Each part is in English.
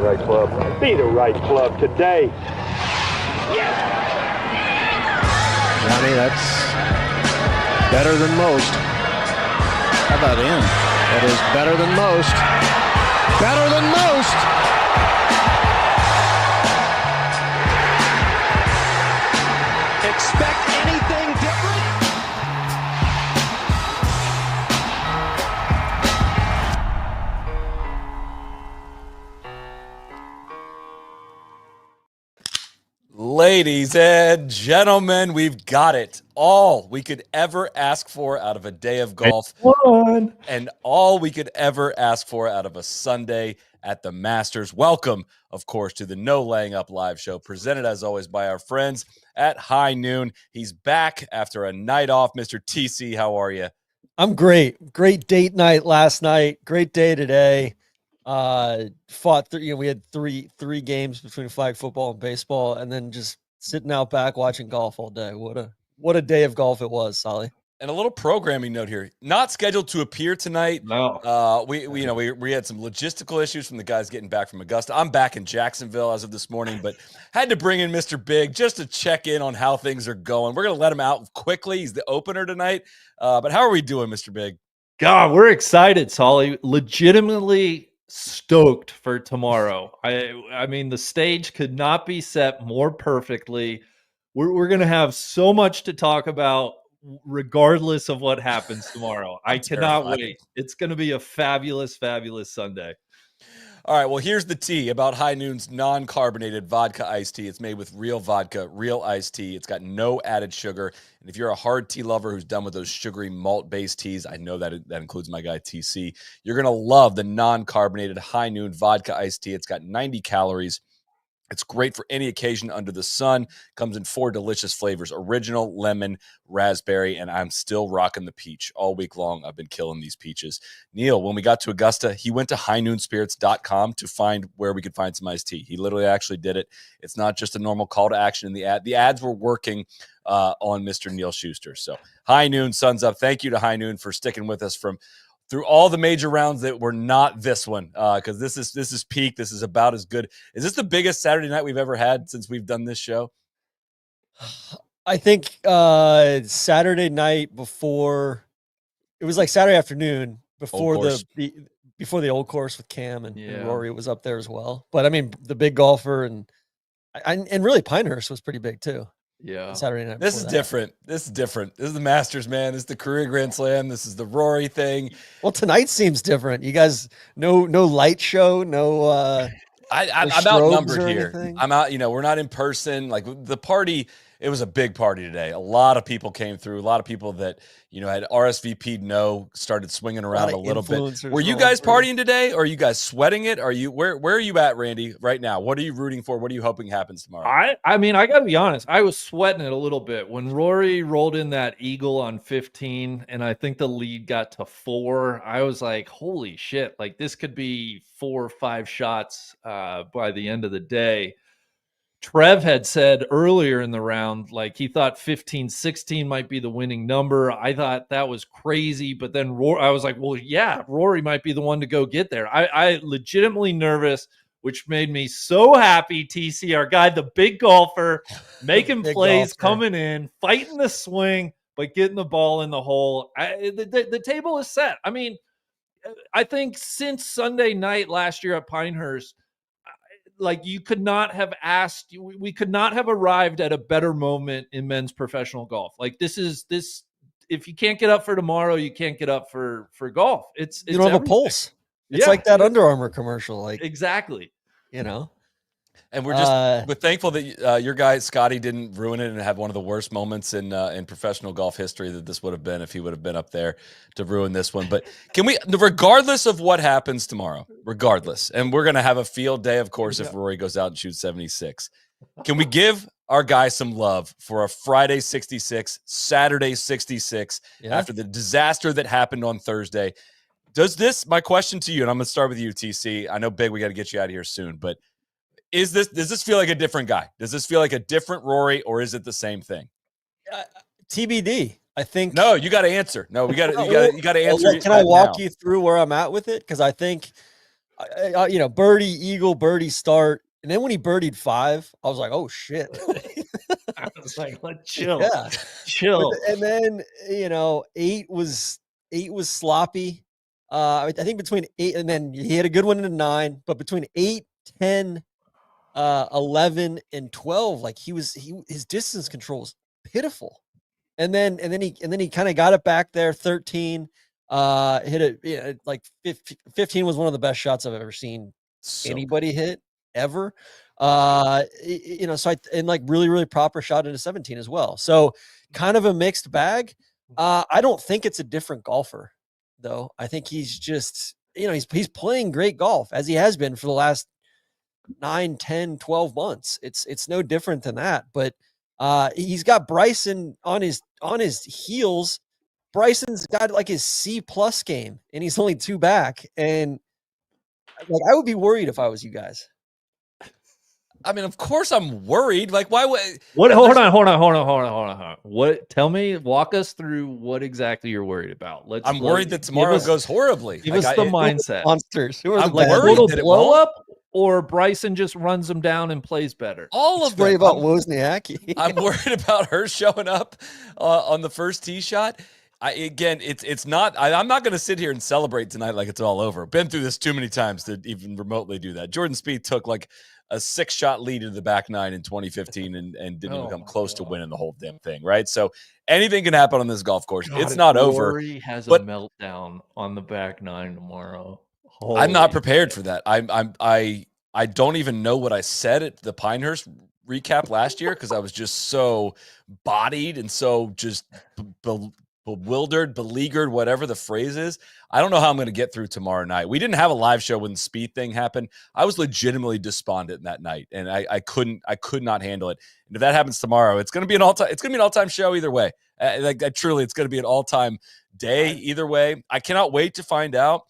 right club. Be the right club today. Johnny, that's better than most. How about in? That is better than most. Better than most. Expect anything different? Ladies and gentlemen, we've got it. All we could ever ask for out of a day of golf. And all we could ever ask for out of a Sunday at the Masters. Welcome, of course, to the No Laying Up live show, presented as always by our friends at High Noon. He's back after a night off. Mr. TC, how are you? I'm great. Great date night last night. Great day today. We had three games between flag football and baseball, and then just sitting out back watching golf all day. What a day of golf it was, Solly. And a little programming note here. Not scheduled to appear tonight. No. We had some logistical issues from the guys getting back from Augusta. I'm back in Jacksonville as of this morning, but had to bring in Mr. Big just to check in on how things are going. We're going to let him out quickly. He's the opener tonight. But how are we doing, Mr. Big? God, we're excited, Solly. Legitimately stoked for tomorrow. I mean, the stage could not be set more perfectly. We're going to have so much to talk about regardless of what happens tomorrow. I cannot wait. It's going to be a fabulous, fabulous Sunday. All right, well, here's the tea about High Noon's non-carbonated vodka iced tea. It's made with real vodka, real iced tea. It's got no added sugar. And if you're a hard tea lover who's done with those sugary malt-based teas, I know that includes my guy TC, you're going to love the non-carbonated High Noon vodka iced tea. It's got 90 calories. It's great for any occasion under the sun. Comes in 4 delicious flavors: original, lemon, raspberry, and I'm still rocking the peach all week long. I've been killing these peaches. Neil, when we got to Augusta, he went to highnoonspirits.com to find where we could find some iced tea. He literally actually did it. It's not just a normal call to action in the ad. The ads were working on Mr. Neil Schuster. So High Noon, suns up. Thank you to High Noon for sticking with us through all the major rounds that were not this one, because this is peak. This is about as good. Is this the biggest Saturday night we've ever had since we've done this show? I think Saturday night before, it was like Saturday afternoon before the old course with Cam and Rory was up there as well. But I mean, the big golfer and really Pinehurst was pretty big too. Yeah. Saturday night. This is different. This is different. This is the Masters, man. This is the career Grand Slam. This is the Rory thing. Well, tonight seems different. You guys, no light show, no. I'm outnumbered here. Anything? I'm out. We're not in person. Like the party, it was a big party today. A lot of people came through. A lot of people that had RSVP'd started swinging around a little bit. Were you guys partying today? Or are you guys sweating it? Are you where are you at, Randy, right now? What are you rooting for? What are you hoping happens tomorrow? I mean, I got to be honest. I was sweating it a little bit when Rory rolled in that eagle on 15, and I think the lead got to 4. I was like, holy shit! Like this could be 4 or 5 shots by the end of the day. Trev had said earlier in the round, like he thought 15, 16 might be the winning number. I thought that was crazy, but then I was like, well, yeah, Rory might be the one to go get there. I legitimately nervous, which made me so happy. TC, our guy, the big golfer, making plays, coming in, fighting the swing, but getting the ball in the hole. The table is set. I mean, I think since Sunday night last year at Pinehurst, like you could not have asked, we could not have arrived at a better moment in men's professional golf. Like this, if you can't get up for tomorrow, you can't get up for golf. It's you don't have a pulse. It's like that Under Armour commercial. Like exactly, And we're thankful that your guy Scottie didn't ruin it and have one of the worst moments in professional golf history that this would have been if he would have been up there to ruin this one. But can we, regardless of what happens tomorrow, and we're going to have a field day, of course, if Rory goes out and shoots 76, can we give our guy some love for a Friday 66, Saturday 66 after the disaster that happened on Thursday? My question to you, and I'm going to start with you, TC. I know, Big, we got to get you out of here soon, but does this feel like a different guy? Does this feel like a different Rory, or is it the same thing? TBD. I think. No, you got to answer. No, you got to answer. Can I walk you through where I'm at with it? Because I think birdie, eagle, birdie, start. And then when he birdied 5, I was like, oh shit. I was like, let's chill. Yeah. Chill. And then, 8 was sloppy. I think between 8 and then he had a good one in a 9, but between 8, 10, 11 and 12, like his distance control was pitiful. And then he kind of got it back there. 13, hit it, like 15 was one of the best shots I've ever seen anybody hit ever. So and like really, really proper shot into 17 as well. So kind of a mixed bag. I don't think it's a different golfer though. I think he's just, he's playing great golf as he has been for the last 9, 10, 12 months. It's no different than that, but he's got Bryson on his heels. Bryson's got like his C+ game and he's only 2 back. And like, I would be worried if I was you guys. I mean, of course I'm worried. Like, why would what? Hold on. What? Walk us through what exactly you're worried about. I'm worried that tomorrow goes horribly. Give us the mindset. Monsters. I'm worried that it blow won't. up, or Bryson just runs them down and plays better. All of them. Worry about Wozniacki. I'm worried about her showing up on the first tee shot. It's not. I'm not going to sit here and celebrate tonight like it's all over. Been through this too many times to even remotely do that. Jordan Spieth took like a 6-shot lead into the back 9 in 2015 and didn't even come close to winning the whole damn thing, right? So anything can happen on this golf course. It's not over. Rory has a meltdown on the back 9 tomorrow. I'm not prepared for that. I don't even know what I said at the Pinehurst recap last year because I was just so bodied and so just bewildered, beleaguered, whatever the phrase is. I don't know how I'm going to get through tomorrow night. We didn't have a live show when the Spieth thing happened. I was legitimately despondent that night, and I could not handle it. And if that happens tomorrow, it's going to be an all-time show either way. Truly, it's going to be an all-time day either way. I cannot wait to find out.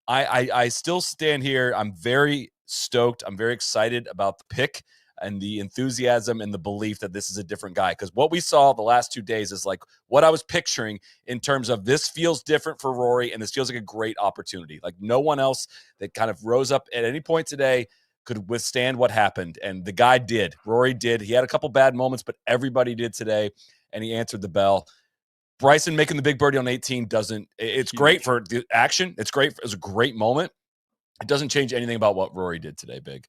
I still stand here. I'm very stoked. I'm very excited about the pick and the enthusiasm and the belief that this is a different guy. Because what we saw the last 2 days is like what I was picturing in terms of this feels different for Rory, and this feels like a great opportunity. Like no one else that kind of rose up at any point today could withstand what happened. And the guy did. Rory did. He had a couple bad moments, but everybody did today, and he answered the bell. Bryson making the big birdie on 18 it's great for the action. It's a great moment. It doesn't change anything about what Rory did today, Big.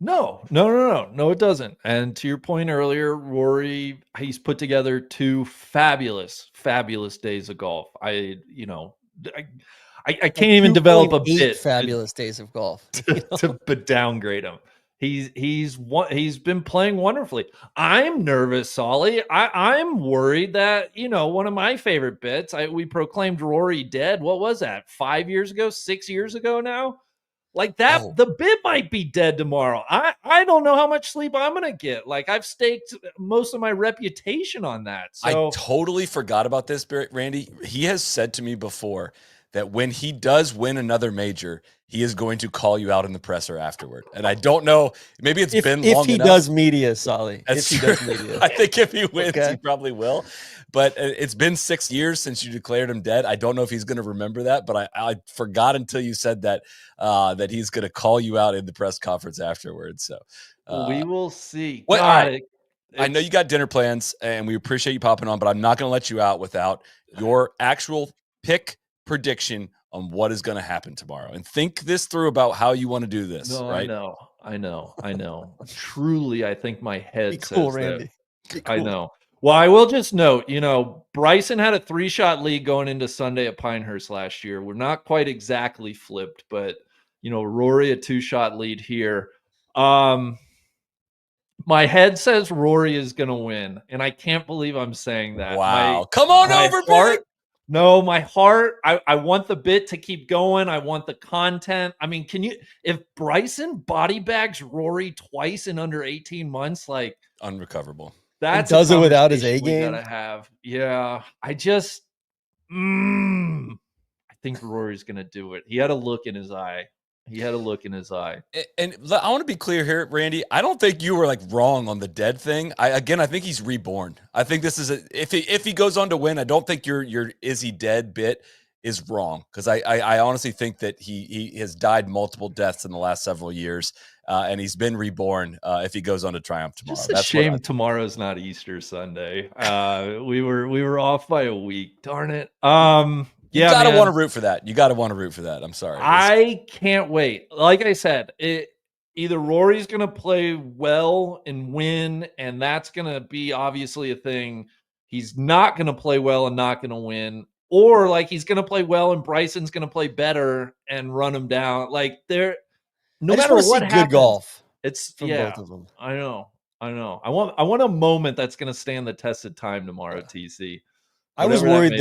No, it doesn't. And to your point earlier, Rory, he's put together 2 fabulous days of golf. I can't even develop a bit fabulous days of golf to downgrade him. He's been playing wonderfully. I'm nervous, Solly. I'm worried that, one of my favorite bits, we proclaimed Rory dead. What was that? 5 years ago, 6 years ago now? Like that, the bit might be dead tomorrow. I don't know how much sleep I'm going to get. Like I've staked most of my reputation on that. So I totally forgot about this, Randy. He has said to me before that when he does win another major, he is going to call you out in the presser afterward. And I don't know, maybe it's been long enough. If he does media, Solly. That's true. Does media. I think if he wins, he probably will. But it's been 6 years since you declared him dead. I don't know if he's going to remember that, but I forgot until you said that he's going to call you out in the press conference afterwards. So we will see. I know you got dinner plans, and we appreciate you popping on, but I'm not going to let you out without your actual pick prediction on what is going to happen tomorrow. And think this through about how you want to do this. No, right? I know. Truly, I think my head cool, says Randy. that. I know. Well, I will just note, Bryson had a 3-shot lead going into Sunday at Pinehurst last year. We're not quite exactly flipped, but, Rory a 2-shot lead here. My head says Rory is going to win, and I can't believe I'm saying that. Wow. Come on over, Big. No, my heart, I want the bit to keep going. I want the content. I mean, if Bryson body bags Rory twice in under 18 months, like unrecoverable. That does it without his A game. Gotta have. Yeah. I think Rory's going to do it. He had a look in his eye. And I want to be clear here, Randy. I don't think you were like wrong on the dead thing. I think he's reborn. I think this is if he goes on to win, I don't think your is he dead bit is wrong, because I honestly think that he has died multiple deaths in the last several years, and he's been reborn if he goes on to triumph tomorrow. Just a shame tomorrow's not Easter Sunday. We were off by a week. Darn it. You gotta want to root for that. You gotta want to root for that. I'm sorry. I can't wait. Like I said, either Rory's gonna play well and win, and that's gonna be obviously a thing. He's not gonna play well and not gonna win. Or like he's going to play well and Bryson's going to play better and run him down. Like no matter what happens, good golf. It's from both of them. I know. I want a moment that's going to stand the test of time tomorrow. TC. I was worried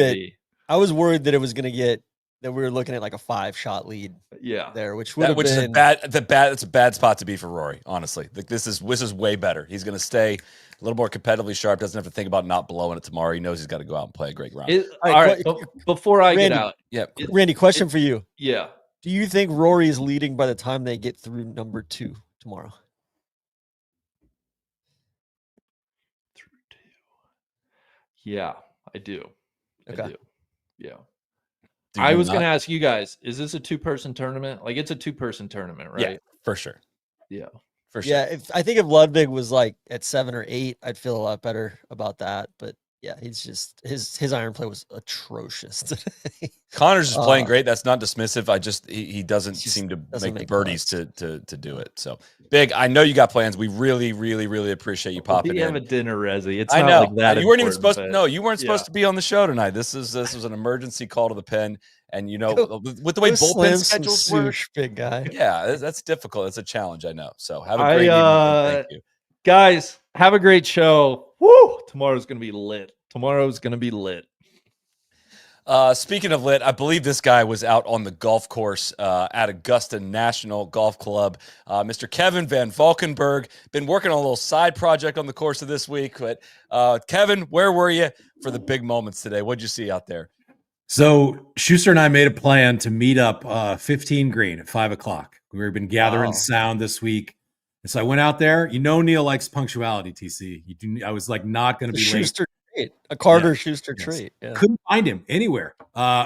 that it was going to get that we were looking at like a 5-shot lead. Yeah, there, which would have been is it's a bad spot to be for Rory. Honestly, like this is way better. He's going to stay a little more competitively sharp. Doesn't have to think about not blowing it tomorrow. He knows he's got to go out and play a great round. All right. Before I get out, Randy, question for you. Yeah. Do you think Rory is leading by the time they get through number 2 tomorrow? Through 2. Yeah, I do. Okay. I do. Yeah. I was going to ask you guys, is this a 2-person tournament? Like, it's a 2-person tournament, right? Yeah, for sure. Yeah. For sure. Yeah, I think if Ludwig was like at 7 or 8, I'd feel a lot better about that. But yeah, he's just his iron play was atrocious today. Connor's is playing great. That's not dismissive. He doesn't seem to make the birdies to do it. So Big, I know you got plans. We really, really, really appreciate you popping in. We have a dinner, Resi. It's I not know. like that. You weren't even supposed to. No, you weren't supposed to be on the show tonight. This was an emergency call to the pen. And with the way bullpen schedules work, big guy. Yeah, that's difficult. It's a challenge, I know. So have a great evening. Thank you, guys. Have a great show. Woo! Tomorrow's gonna be lit. Speaking of lit, I believe this guy was out on the golf course at Augusta National Golf Club. Mr. Kevin Van Valkenburg, been working on a little side project on the course of this week. But Kevin, where were you for the big moments today? What'd you see out there? So Schuster and I made a plan to meet up 15 green at 5 o'clock. We've been gathering sound this week. And so I went out there. Neil likes punctuality, TC. I was like not going to be Schuster late. A Carter Schuster trait. Yeah. Couldn't find him anywhere.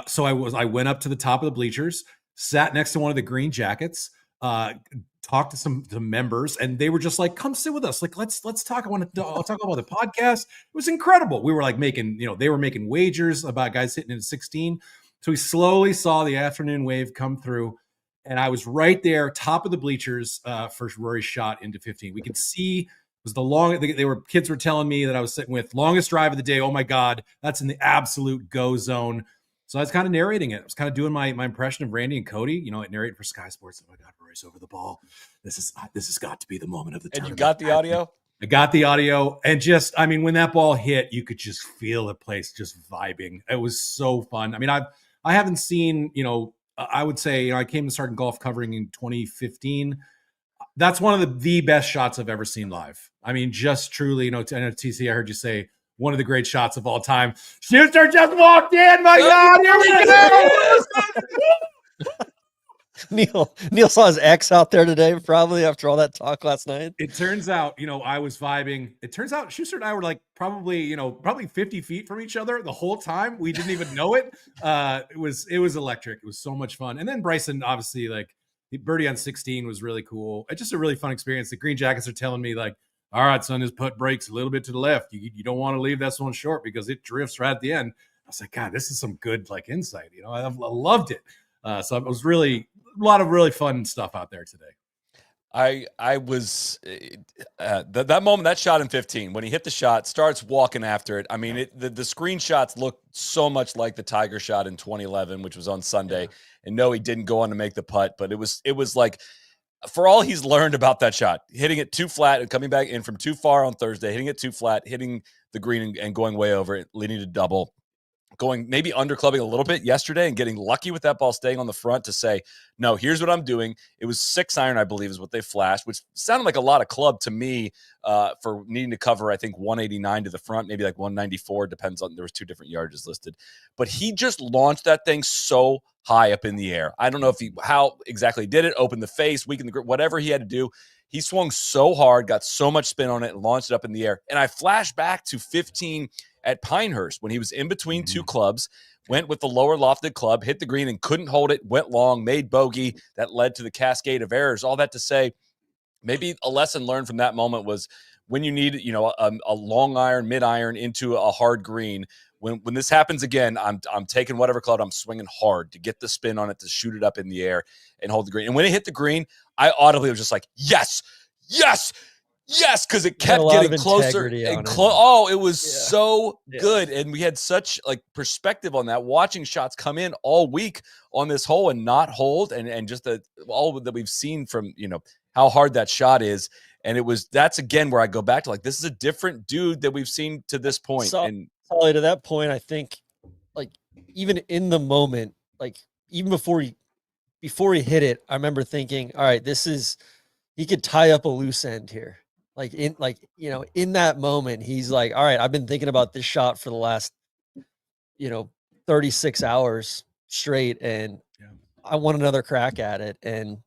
So I went up to the top of the bleachers, sat next to one of the green jackets, talked to some members, and they were just like, "Come sit with us. Like, let's talk. I'll talk about the podcast." It was incredible. We were like making, they were making wagers about guys hitting in 16. So we slowly saw the afternoon wave come through, and I was right there, top of the bleachers, for Rory's shot into 15. We could see it was the long. Kids were telling me that I was sitting with longest drive of the day. Oh my God, that's in the absolute go zone. So I was kind of narrating it. I was kind of doing my impression of Randy and Cody, narrating for Sky Sports. Oh my God, Rory's over the ball. This has got to be the moment of the tournament. And you got the audio? I got the audio. And just, when that ball hit, you could just feel the place just vibing. It was so fun. I haven't seen, I would say, I came to start golf covering in 2015. That's one of the best shots I've ever seen live. Just truly, I know TC, I heard you say, one of the great shots of all time. Schuster just walked in. My God, here we go. Neil saw his ex out there today, probably after all that talk last night. It turns out, I was vibing. It turns out Schuster and I were like probably 50 feet from each other the whole time. We didn't even know it. It was electric. It was so much fun. And then Bryson, obviously, like the birdie on 16 was really cool. It's just a really fun experience. The Green Jackets are telling me like, all right, son, his putt breaks a little bit to the left. You don't want to leave this one short because it drifts right at the end. I was like, God, this is some good like insight. I loved it. So it was really a lot of really fun stuff out there today. I was that moment, that shot in 15, when he hit the shot, starts walking after it. The screenshots look so much like the Tiger shot in 2011, which was on Sunday. Yeah. And no, he didn't go on to make the putt, but it was like, for all he's learned about that shot, hitting it too flat and coming back in from too far on Thursday, hitting it too flat, hitting the green and going way over it, leading to double, going maybe underclubbing a little bit yesterday and getting lucky with that ball staying on the front to say, no, here's what I'm doing. It was 6 iron, I believe, is what they flashed, which sounded like a lot of club to me for needing to cover, I think, 189 to the front, maybe like 194, depends on, there was 2 different yardages listed. But he just launched that thing so high up in the air. I don't know how exactly he did it, opened the face, weakened the grip, whatever he had to do. He swung so hard, got so much spin on it, and launched it up in the air. And I flash back to 15 at Pinehurst when he was in between 2 clubs, went with the lower lofted club, hit the green and couldn't hold it, went long, made bogey. That led to the cascade of errors. All that to say, maybe a lesson learned from that moment was when you need, a long iron, mid iron into a hard green. When this happens again, I'm taking whatever club, I'm swinging hard to get the spin on it, to shoot it up in the air and hold the green. And when it hit the green, I audibly was just like, yes, because it kept getting closer and close. Oh, it was so good. And we had such perspective on that, watching shots come in all week on this hole and not hold, and just all that we've seen from, how hard that shot is. And that's again where I go back to this is a different dude that we've seen to this point. And Solly, to that point, I think even in the moment, even before he hit it, I remember thinking, all right, he could tie up a loose end here. In that moment, he's like, all right, I've been thinking about this shot for the last, 36 hours straight, and I want another crack at it. And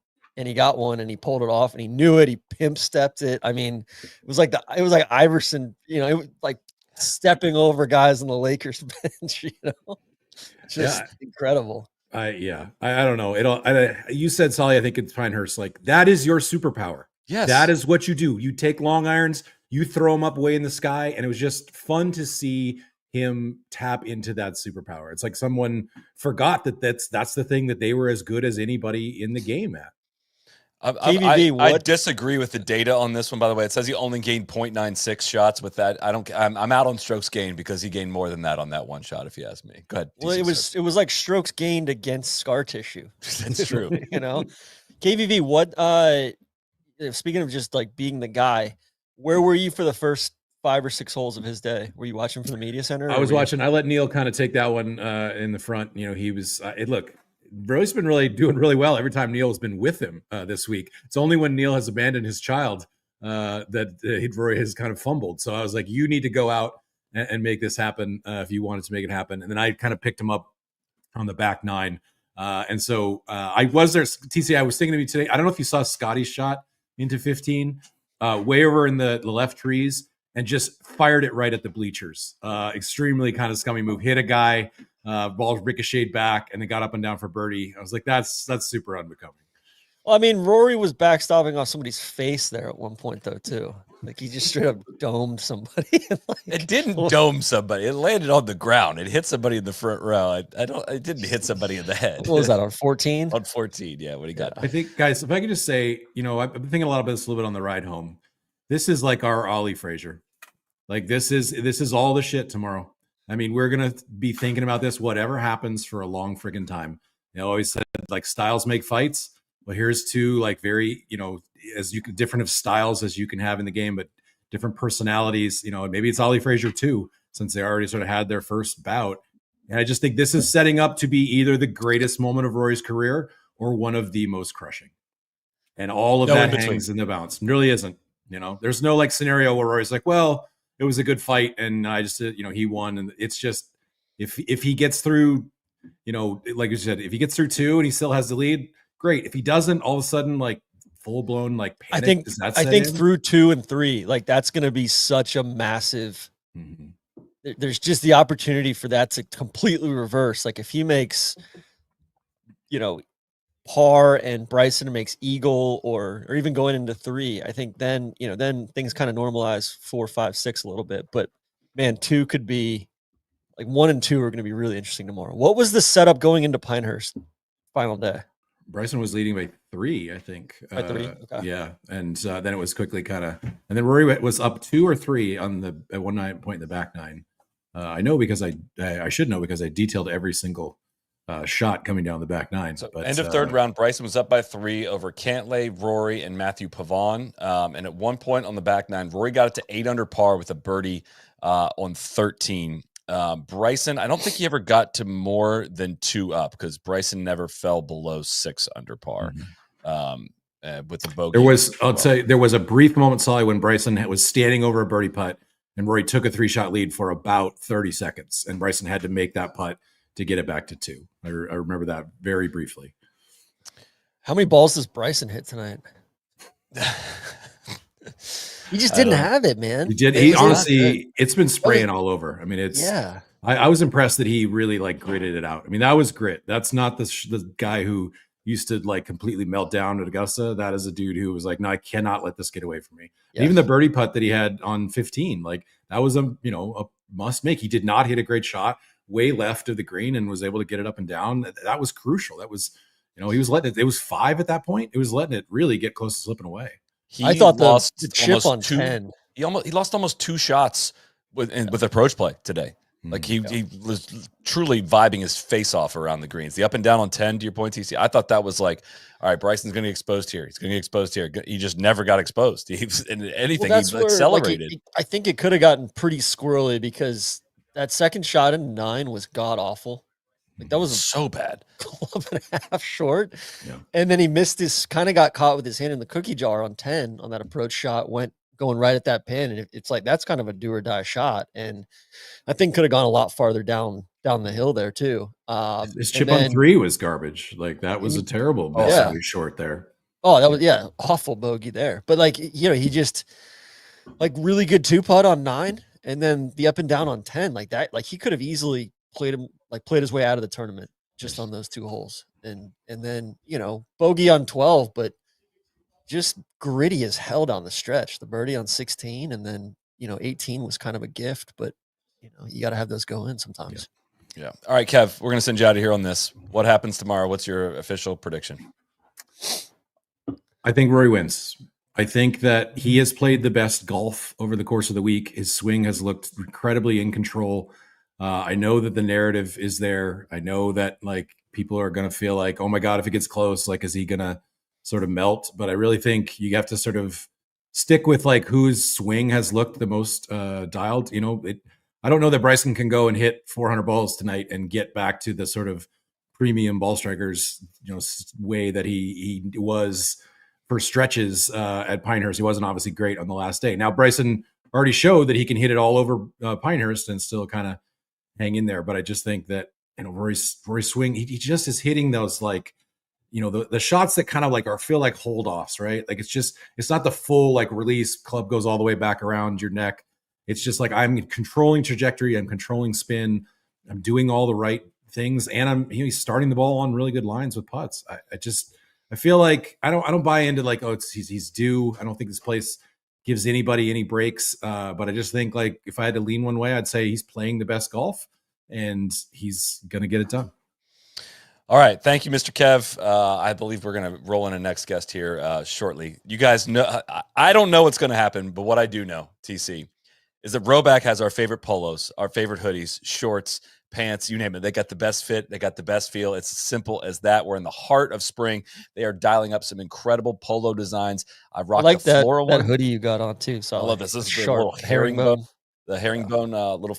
he got one, and he pulled it off, and he knew it. He pimp stepped it. I mean, it was like Iverson, it was like stepping over guys on the Lakers bench, just incredible. I don't know. You said, Solly, I think it's Pinehurst. That is your superpower. Yes. That is what you do. You take long irons, you throw them up way in the sky, and it was just fun to see him tap into that superpower. It's like someone forgot that's the thing that they were as good as anybody in the game at. I disagree with the data on this one, by the way. It says he only gained 0.96 shots with that. I'm out on strokes gained because he gained more than that on that one shot, if you ask me. Go ahead. Well, it was like strokes gained against scar tissue. That's true. KVV, what speaking of just being the guy, where were you for the first 5 or 6 holes of his day? Were you watching from the media center? I was watching. I let Neil kind of take that one in the front. He was look, Roy's been really doing really well every time Neil has been with him this week. It's only when Neil has abandoned his child that Roy has kind of fumbled. So I was like, you need to go out and make this happen if you wanted to make it happen. And then I kind of picked him up on the back 9. And so I was there. TC, I was thinking of you today. I don't know if you saw Scottie's shot into 15, way over in the left trees, and just fired it right at the bleachers. Extremely kind of scummy move. Hit a guy, ball ricocheted back, and then got up and down for birdie. I was like, that's super unbecoming. Well, I mean, Rory was backstopping off somebody's face there at one point, though, too. He just straight up domed somebody. It didn't dome somebody. It landed on the ground. It hit somebody in the front row. It didn't hit somebody in the head. What was that, on 14? On 14, yeah, what he got. I think, guys, if I could just say, I've been thinking a lot about this a little bit on the ride home. This is like our Ollie Frazier. This is all the shit tomorrow. I mean, we're going to be thinking about this, whatever happens, for a long friggin' time. I always said, styles make fights. Well, here's two, very, as you can, different of styles as you can have in the game, but different personalities. Maybe it's Ollie Frazier too, since they already sort of had their first bout. And I just think this is setting up to be either the greatest moment of Rory's career or one of the most crushing. And all of that hangs in the balance. It really isn't. There's no scenario where Rory's like, well, it was a good fight, and I just, he won. And it's just, if he gets through, like you said, if he gets through 2 and he still has the lead, great. If he doesn't, all of a sudden, full blown panic. I think through 2 and 3, that's going to be such a massive. Mm-hmm. There's just the opportunity for that to completely reverse. If he makes, par and Bryson makes eagle, or even going into 3, I think then things kind of normalize 4, 5, 6 a little bit. But man, 2 could be 1 and 2 are going to be really interesting tomorrow. What was the setup going into Pinehurst final day? Bryson was leading by 3, I think. By 3? Okay. Yeah. And then it was quickly and then Rory was up 2 or 3 at one point in the back 9. I know because I should know because I detailed every single shot coming down the back 9. So end of third round, Bryson was up by 3 over Cantlay, Rory, and Matthew Pavon. And at one point on the back 9, Rory got it to 8 under par with a birdie on 13. Bryson, I don't think he ever got to more than 2 up because Bryson never fell below 6 under par with the bogey. There was a brief moment, Solly, when Bryson was standing over a birdie putt and Rory took a 3-shot lead for about 30 seconds. And Bryson had to make that putt to get it back to 2. I remember that very briefly. How many balls does Bryson hit tonight? He just didn't have it, man. He did. He honestly, it's been spraying all over. I mean, it's I was impressed that he really like gritted it out. I mean, that was grit. That's not the guy who used to like completely melt down at Augusta. That is a dude who was like, no, I cannot let this get away from me. Yeah. Even the birdie putt that he had on 15, like that was a must make. He did not hit a great shot way left of the green and was able to get it up and down. That was crucial. That was, he was letting it was 5 at that point. It was letting it really get close to slipping away. I thought the chip on 10. He lost almost 2 shots with approach play today. Like he was truly vibing his face off around the greens. The up and down on 10, to your point, TC, I thought that was like, all right, Bryson's going to get exposed here. He's going to get exposed here. He just never got exposed. He accelerated. I think it could have gotten pretty squirrely because that second shot in 9 was god awful. Like that was so bad. Club and a half short. Yeah. And then he missed this, kind of got caught with his hand in the cookie jar on 10 on that approach shot, went going right at that pin. And it's like, that's kind of a do or die shot. And I think could have gone a lot farther down the hill there too. His chip on 3 was garbage. Like that was a terrible short there. Oh, that was awful bogey there. But like, he just like really good 2-putt on 9 and then the up and down on 10 like that. Like he could have easily played his way out of the tournament just on those 2 holes. And then, bogey on 12, but just gritty as hell down the stretch. The birdie on 16 and then, 18 was kind of a gift, but you got to have those go in sometimes. Yeah. All right, Kev, we're going to send you out of here on this. What happens tomorrow? What's your official prediction? I think Rory wins. I think that he has played the best golf over the course of the week. His swing has looked incredibly in control. I know that the narrative is there. I know that like people are going to feel like, oh my God, if it gets close, like, is he going to sort of melt? But I really think you have to sort of stick with like whose swing has looked the most dialed. I don't know that Bryson can go and hit 400 balls tonight and get back to the sort of premium ball strikers, way that he was for stretches at Pinehurst. He wasn't obviously great on the last day. Now Bryson already showed that he can hit it all over Pinehurst and still kind of hang in there. But I just think that Rory's swing, he just is hitting those like, the shots that kind of like feel like hold offs, right? Like it's not the full like release, club goes all the way back around your neck. It's just like I'm controlling trajectory, I'm controlling spin, I'm doing all the right things, and he's starting the ball on really good lines with putts. I feel like I don't buy into like, oh, he's due. I don't think this place gives anybody any breaks. But I just think like if I had to lean one way, I'd say he's playing the best golf and he's gonna get it done. All right. Thank you, Mr. Kev. I believe we're going to roll in a next guest here shortly. You guys know, I don't know what's going to happen, but what I do know, TC, is that Rhoback has our favorite polos, our favorite hoodies, shorts, pants, you name it. They got the best fit. They got the best feel. It's as simple as that. We're in the heart of spring. They are dialing up some incredible polo designs. I rocked the floral that one. hoodie you got on too. So I love this. This is short, the little herringbone. The herringbone little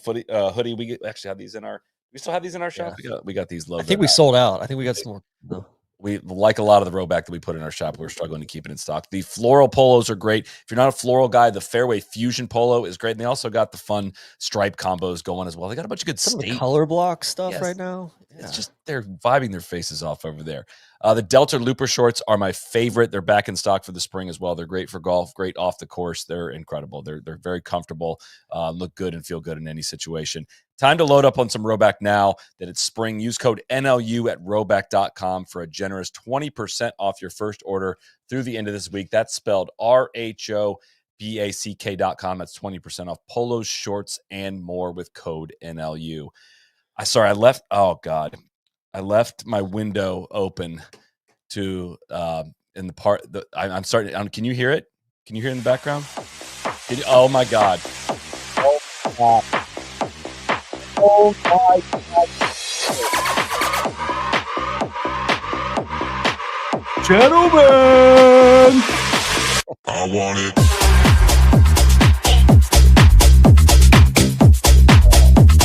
hoodie. We actually have these in our. We still have these in our shop. Yeah. We got these logos. I think we sold out. I think we got some more. No. We like a lot of the Rhoback that we put in our shop. We're struggling to keep it in stock. The floral polos are great. If you're not a floral guy, the Fairway Fusion polo is great. And they also got the fun stripe combos going as well. They got a bunch of good color block stuff right now. Yeah. It's just they're vibing their faces off over there. The Delta Looper shorts are my favorite. They're back in stock for the spring as well. They're great for golf, great off the course. They're incredible. They're very comfortable, look good and feel good in any situation. Time to load up on some Rhoback now that it's spring. Use code NLU at Rhoback.com for a generous 20% off your first order through the end of this week. That's spelled RHOBACK.com. That's 20% off polos, shorts, and more with code NLU. I left my window open to in the part that I'm starting. Can you hear it? Can you hear it in the background? Oh my God. Oh my God. Gentlemen, I want it.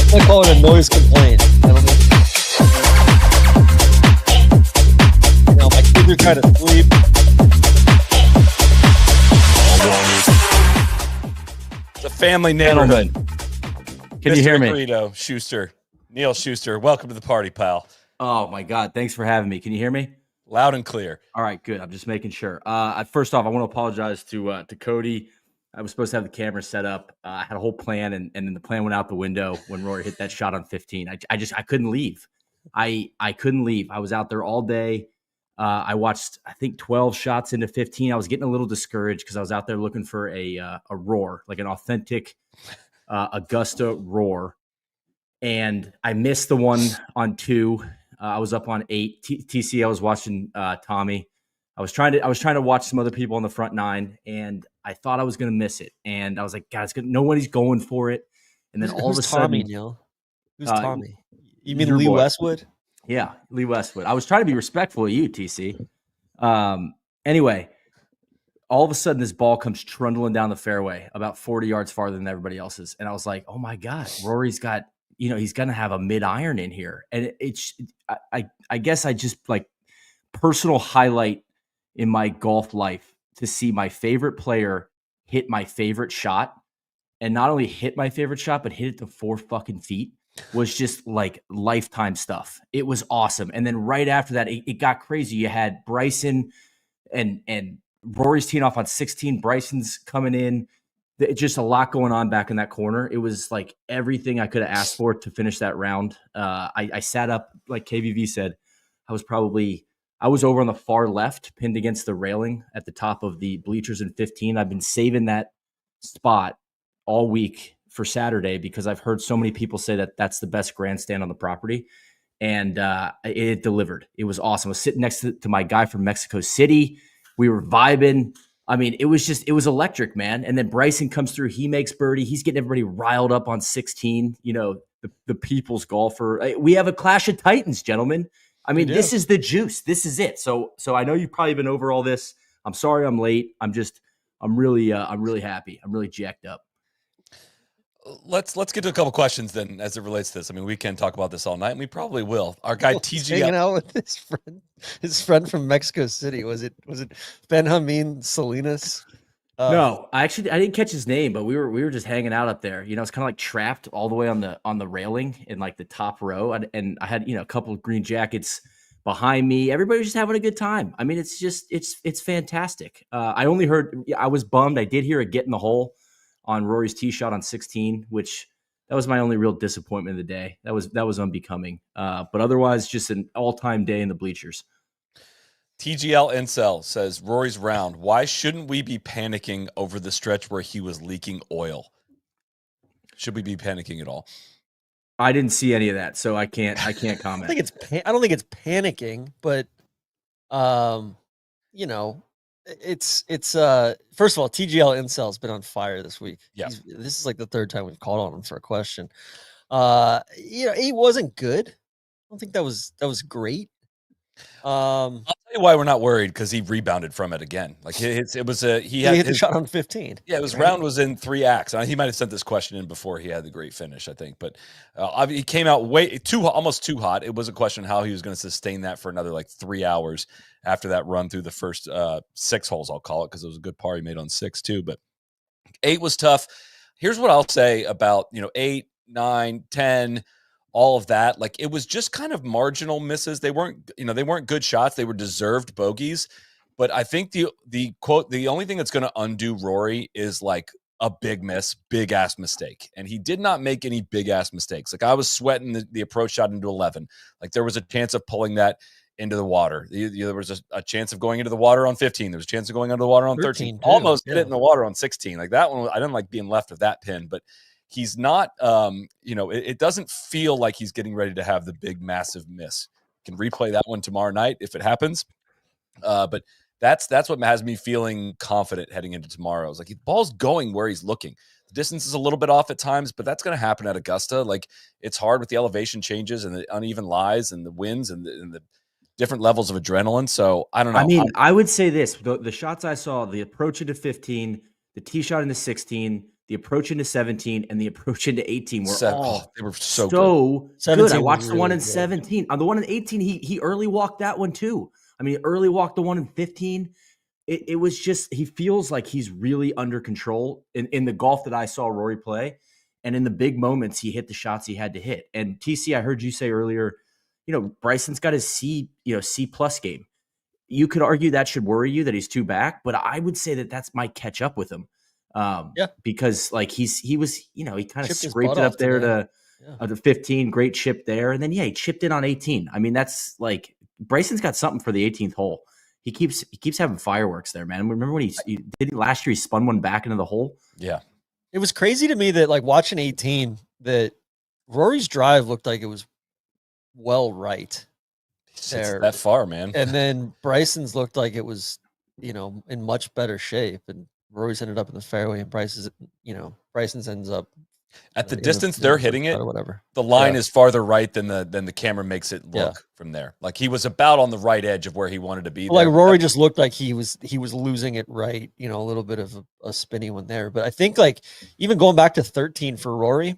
I call it a noise complaint. My kids are trying to sleep. It's a family neighborhood. Can you hear me? Burrito, Schuster, Neil Schuster, welcome to the party, pal. Oh my God! Thanks for having me. Can you hear me? Loud and clear. All right, good. I'm just making sure. First off, I want to apologize to Cody. I was supposed to have the camera set up. I had a whole plan, and then the plan went out the window when Rory hit that shot on 15. I couldn't leave. I couldn't leave. I was out there all day. I watched, I think, 12 shots into 15. I was getting a little discouraged because I was out there looking for a roar, like an authentic Augusta roar. And I missed the one on 2. I was up on 8. TC, I was watching Tommy. I was trying to watch some other people on the front 9, and I thought I was going to miss it. And I was like, God, nobody's going for it. And then all of a sudden, Tommy, Neil? Who's Tommy? You mean your Lee boy. Westwood? Yeah, Lee Westwood. I was trying to be respectful of you, TC. Anyway, all of a sudden, this ball comes trundling down the fairway about 40 yards farther than everybody else's. And I was like, oh my God, Rory's got, he's going to have a mid-iron in here. And I guess I just like personal highlight in my golf life to see my favorite player hit my favorite shot, and not only hit my favorite shot, but hit it to 4 fucking feet was just like lifetime stuff. It was awesome. And then right after that, it got crazy. You had Bryson and Rory's teeing off on 16. Bryson's coming in. Just a lot going on back in that corner. It was like everything I could have asked for to finish that round. I sat up, like KVV said, I was over on the far left, pinned against the railing at the top of the bleachers in 15. I've been saving that spot all week for Saturday because I've heard so many people say that that's the best grandstand on the property. And it delivered. It was awesome. I was sitting next to my guy from Mexico City. We were vibing. I mean, it was electric, man. And then Bryson comes through. He makes birdie. He's getting everybody riled up on 16. The people's golfer. We have a clash of titans, gentlemen. I mean, this is the juice. This is it. So I know you've probably been over all this. I'm sorry I'm late. I'm really happy. I'm really jacked up. Let's get to a couple questions then as it relates to this. I mean, we can talk about this all night, and we probably will. Our guy TG hanging out with his friend from Mexico City. Was it Benjamin Salinas? No, I didn't catch his name, but we were just hanging out up there. It's kind of like trapped all the way on the railing in like the top row, and I had a couple of green jackets behind me. Everybody was just having a good time. I mean, it's fantastic. I was bummed. I did hear a get in the hole on Rory's tee shot on 16, which that was my only real disappointment of the day. That was unbecoming. But otherwise, just an all-time day in the bleachers. TGL Incel says, Rory's round. Why shouldn't we be panicking over the stretch where he was leaking oil? Should we be panicking at all? I didn't see any of that, so I can't comment. I don't think it's panicking, but it's first of all, TGL Incel's been on fire this week. Yeah. This is like the 3rd time we've called on him for a question. He wasn't good. I don't think that was great. I'll tell you why we're not worried, because he rebounded from it again. Like he hit the shot on 15. Yeah, his round was in 3 acts. He might have sent this question in before he had the great finish, I think. But he came out almost too hot. It was a question how he was going to sustain that for another like 3 hours after that run through the first 6 holes, I'll call it, because it was a good par he made on 6 too. But 8 was tough. Here's what I'll say about 8, 9, 10. All of that, like it was just kind of marginal misses. They weren't good shots. They were deserved bogeys. But I think the only thing that's going to undo Rory is like a big miss, big ass mistake. And he did not make any big ass mistakes. Like I was sweating the approach shot into 11. Like there was a chance of pulling that into the water. There was a chance of going into the water on 15. There was a chance of going under the water on 13. Almost hit it in the water on 16. Like that one, I didn't like being left with that pin, but he's not, it doesn't feel like he's getting ready to have the big, massive miss. Can replay that one tomorrow night if it happens. But that's what has me feeling confident heading into tomorrow. It's like the ball's going where he's looking. The distance is a little bit off at times, but that's going to happen at Augusta. Like it's hard with the elevation changes and the uneven lies and the winds and the different levels of adrenaline. So I don't know. I mean, I would say this: the shots I saw, the approach into 15, the tee shot into 16. The approach into 17 and the approach into 18 were they were so good. I watched the one in 17. On the one in 18, he early walked that one too. I mean, early walked the one in 15. It was just, he feels like he's really under control in the golf that I saw Rory play. And in the big moments, he hit the shots he had to hit. And TC, I heard you say earlier, Bryson's got his C plus game. You could argue that should worry you that he's 2 back, but I would say that might catch up with him. Because like he was, he kind of Chipped his scraped butt it off up there today. to 15, great chip there. And then, he chipped in on 18. I mean, that's like Bryson's got something for the 18th hole. He keeps having fireworks there, man. Remember when he did last year, he spun one back into the hole. Yeah. It was crazy to me that like watching 18, that Rory's drive looked like it was well right there. That far, man. And then Bryson's looked like it was, in much better shape. And Rory's ended up in the fairway, and Bryson's ends up at the distance they're hitting it. Or whatever. The line is farther right than the camera makes it look from there. Like he was about on the right edge of where he wanted to be. Like Rory just looked like he was losing it right. A little bit of a spinny one there. But I think like even going back to 13 for Rory,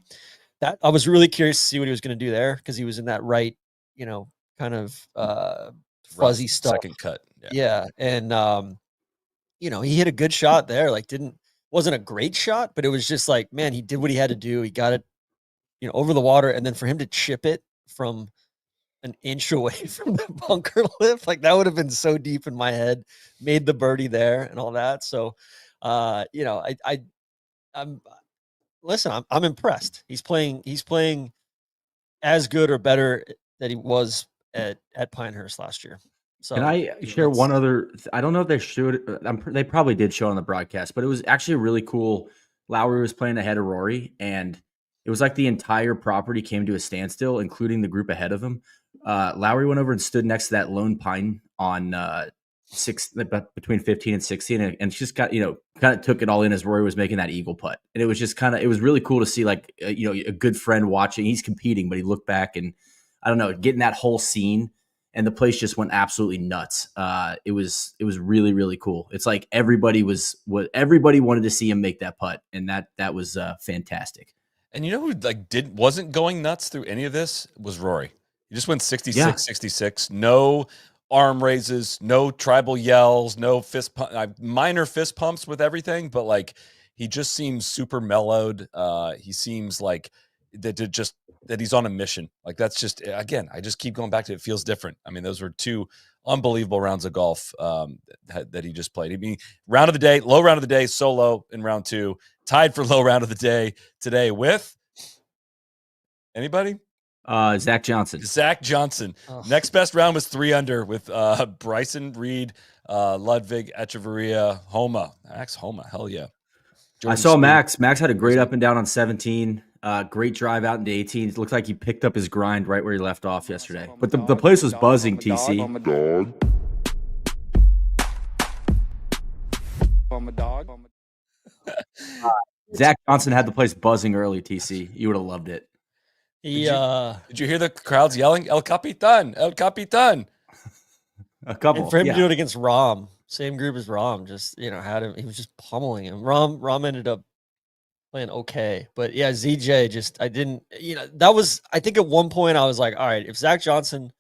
that I was really curious to see what he was going to do there, because he was in that right, kind of fuzzy stuff. Second cut. Yeah. And he hit a good shot there. Like wasn't a great shot, but it was just like, man, he did what he had to do. He got it, over the water. And then for him to chip it from an inch away from the bunker lip, like that would have been so deep in my head, made the birdie there and all that. So, I'm impressed. He's playing as good or better than he was at Pinehurst last year. So can I share one other? I don't know if they should. They probably did show on the broadcast, but it was actually really cool. Lowry was playing ahead of Rory, and it was like the entire property came to a standstill, including the group ahead of him. Lowry went over and stood next to that lone pine on between 15 and 16, and just got kind of took it all in as Rory was making that eagle putt, and it was just it was really cool to see like a good friend watching. He's competing, but he looked back and I don't know, getting that whole scene. And the place just went absolutely nuts. It was really, really cool. It's like everybody wanted to see him make that putt, and that was fantastic. And who wasn't going nuts through any of this was Rory. He just went 66, 66. No arm raises, no tribal yells, no fist pump, minor fist pumps with everything, but like he just seems super mellowed. He seems like that he's on a mission. Like that's just, again, I just keep going back to it. Feels different. I mean, those were two unbelievable rounds of golf that he just played. I mean, low round of the day, solo in round 2, tied for low round of the day today with anybody? Zach Johnson. Oh. Next best round was 3 under with Bryson, Reed, Ludwig, Echeverria, Max Homa. Hell yeah. I saw Max. Max had a great up and down on 17. Great drive out into 18. It looked like he picked up his grind right where he left off yesterday. But the place was buzzing, TC. Zach Johnson had the place buzzing early, TC. You would have loved it. Did you hear the crowds yelling, El Capitan, El Capitan? A couple. And for him to do it against Rahm, same group as Rahm, just, had him. He was just pummeling him. Rahm ended up playing okay. But yeah, ZJ I think at one point I was like, all right, if Zach Johnson,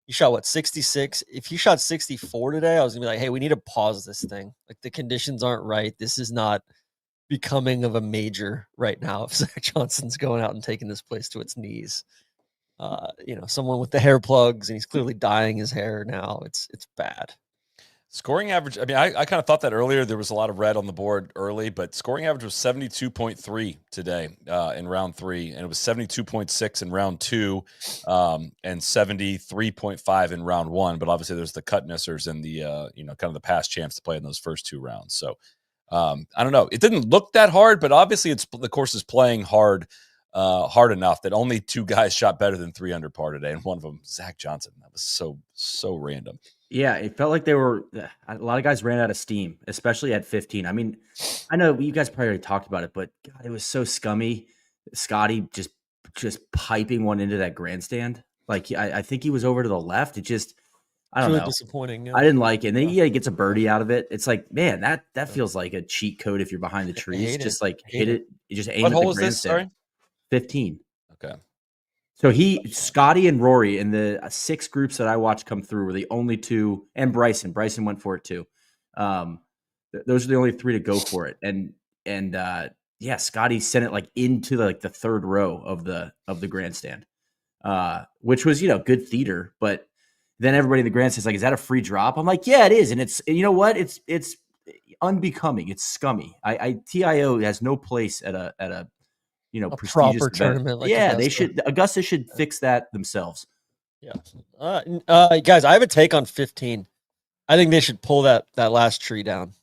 he shot 66? If he shot 64 today, I was gonna be like, hey, we need to pause this thing. Like the conditions aren't right. This is not becoming of a major right now. If Zach Johnson's going out and taking this place to its knees. Someone with the hair plugs and he's clearly dyeing his hair now. It's bad. Scoring average, I mean, I kind of thought that earlier. There was a lot of red on the board early, but scoring average was 72.3 today in round 3, and it was 72.6 in round 2, and 73.5 in round 1. But obviously, there's the cut missers and the kind of the past champs to play in those first 2 rounds. So I don't know. It didn't look that hard, but obviously, the course is playing hard enough that only 2 guys shot better than 3 under par today, and one of them, Zach Johnson. That was so random. Yeah, it felt like a lot of guys ran out of steam, especially at 15. I mean, I know you guys probably already talked about it, but God, it was so scummy. Scottie just piping one into that grandstand. Like I think he was over to the left. It just, I don't know. Disappointing. Yeah. I didn't like it. And then he gets a birdie out of it. It's like, man, that feels like a cheat code if you're behind the trees. Just like hit it. You just aim at the grandstand. This? Sorry? 15. Okay. So Scottie and Rory in the 6 groups that I watched come through were the only 2, and Bryson went for it too. Those are the only 3 to go for it. And Scottie sent it like into the 3rd row of the grandstand, which was, good theater. But then everybody in the grandstand's like, is that a free drop? I'm like, yeah, it is. And it's, you know what? It's unbecoming. It's scummy. TIO has no place at a A prestigious proper event. tournament like Yeah, Augusta. Augusta should fix that themselves. Yeah. Guys, I have a take on 15. I think they should pull that last tree down.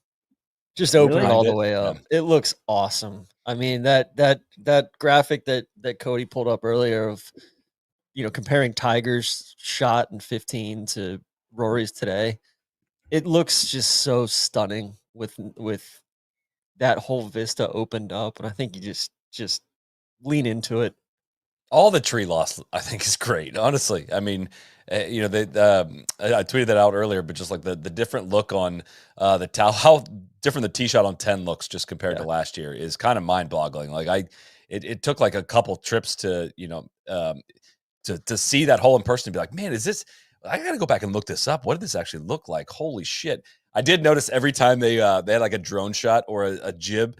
Just open Really? it all the way up. Yeah. It looks awesome. I mean, that graphic that Cody pulled up earlier of, comparing Tiger's shot in 15 to Rory's today. It looks just so stunning with that whole vista opened up, and I think you just lean into it. All the tree loss, I think, is great. Honestly, I mean, I tweeted that out earlier, but just like the different look on how different the tee shot on 10 looks just compared to last year is kind of mind boggling. Like it took like a couple trips to to see that hole in person and be like, man, is this? I got to go back and look this up. What did this actually look like? Holy shit. I did notice every time they had like a drone shot or a jib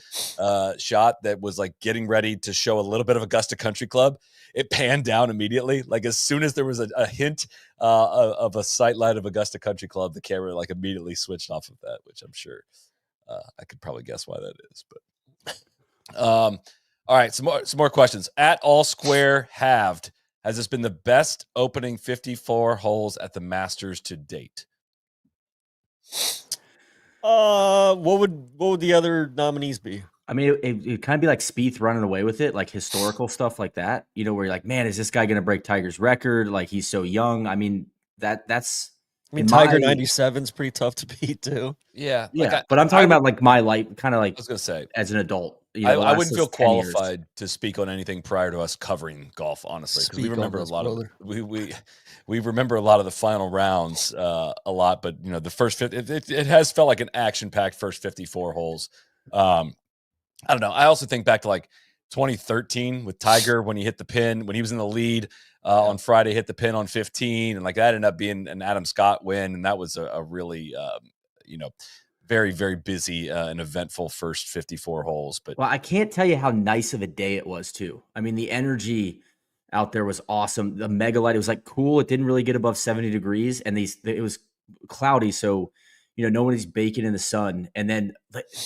shot that was like getting ready to show a little bit of Augusta Country Club, it panned down immediately. Like as soon as there was a hint of a sight line of Augusta Country Club, the camera like immediately switched off of that, which I'm sure I could probably guess why that is. But all right, some more questions. At All Square Halved, has this been the best opening 54 holes at the Masters to date? What would the other nominees be? I mean, it kind of be like Spieth running away with it, like historical stuff like that. Where you're like, man, is this guy going to break Tiger's record? Like he's so young. I mean, that's. I mean, Tiger 97 is pretty tough to beat too. Yeah, but I'm talking about like my life, kind of like I was going to say as an adult. I wouldn't feel qualified to speak on anything prior to us covering golf, honestly, because we remember a lot of we remember a lot of the final rounds a lot, but the first it has felt like an action-packed first 54 holes. I don't know. I also think back to like 2013 with Tiger when he hit the pin when he was in the lead on Friday, hit the pin on 15, and like that ended up being an Adam Scott win, and that was a really very, very busy and eventful first 54 holes. But I can't tell you how nice of a day it was too. I mean, the energy out there was awesome. The mega light, it was like cool. It didn't really get above 70 degrees, and it was cloudy, so nobody's baking in the sun. And then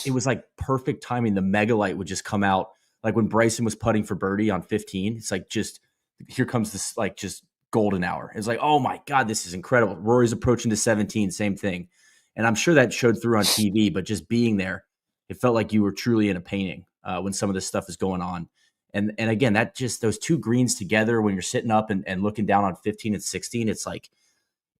it was like perfect timing. The mega light would just come out, like when Bryson was putting for birdie on 15. It's like just here comes this like just golden hour. It's like, oh my god, this is incredible. Rory's approaching to 17, same thing. And I'm sure that showed through on TV, but just being there, it felt like you were truly in a painting when some of this stuff is going on. And again, that just those two greens together when you're sitting up and looking down on 15 and 16, it's like,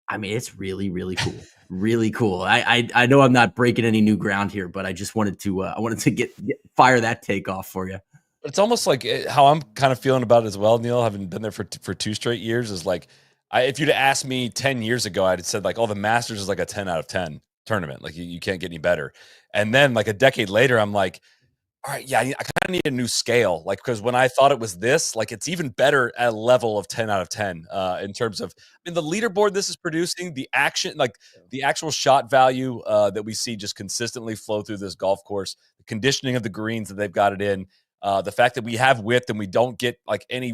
I mean, it's really, really cool. Really cool. I know I'm not breaking any new ground here, but I just wanted to get fire that take off for you. It's almost like how I'm kind of feeling about it as well, Neil, having been there for 2 straight years, is like, if you'd asked me 10 years ago, I'd have said like, oh, the Masters is like a 10 out of 10 tournament. Like you can't get any better. And then like a decade later, I'm like, all right, yeah, I kind of need a new scale. Like, because when I thought it was this, like it's even better at a level of 10 out of 10 in terms of, I mean, the leaderboard this is producing, the action, like the actual shot value that we see just consistently flow through this golf course, the conditioning of the greens that they've got it in. The fact that we have width and we don't get like any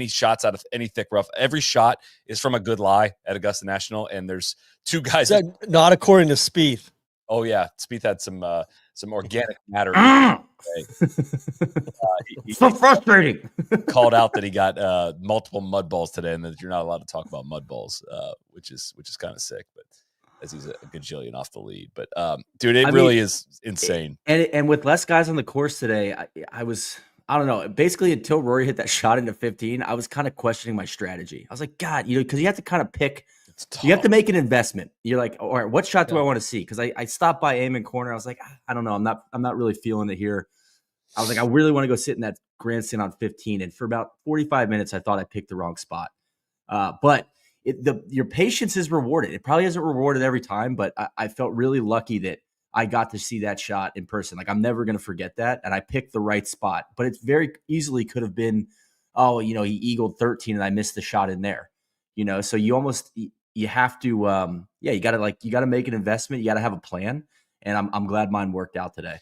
shots out of any thick rough. Every shot is from a good lie at Augusta National, and there's two guys. Not according to Spieth. Oh yeah, Spieth had some organic matter. So frustrating. Called out that he got multiple mud balls today, and that you're not allowed to talk about mud balls, which is kind of sick. But as he's a gajillion off the lead. But dude, it really is insane. And with less guys on the course today, I don't know. Basically, until Rory hit that shot into 15, I was kind of questioning my strategy. I was like, God, because you have to kind of pick. You have to make an investment. You're like, all right, what shot do I want to see? Because I stopped by Amen Corner. I was like, I don't know. I'm not really feeling it here. I was like, I really want to go sit in that grandstand on 15. And for about 45 minutes, I thought I picked the wrong spot. But your patience is rewarded. It probably isn't rewarded every time, but I felt really lucky that I got to see that shot in person. Like, I'm never going to forget that. And I picked the right spot, but it's very easily could have been, he eagled 13 and I missed the shot in there, so you have to, you got to make an investment. You got to have a plan. And I'm glad mine worked out today.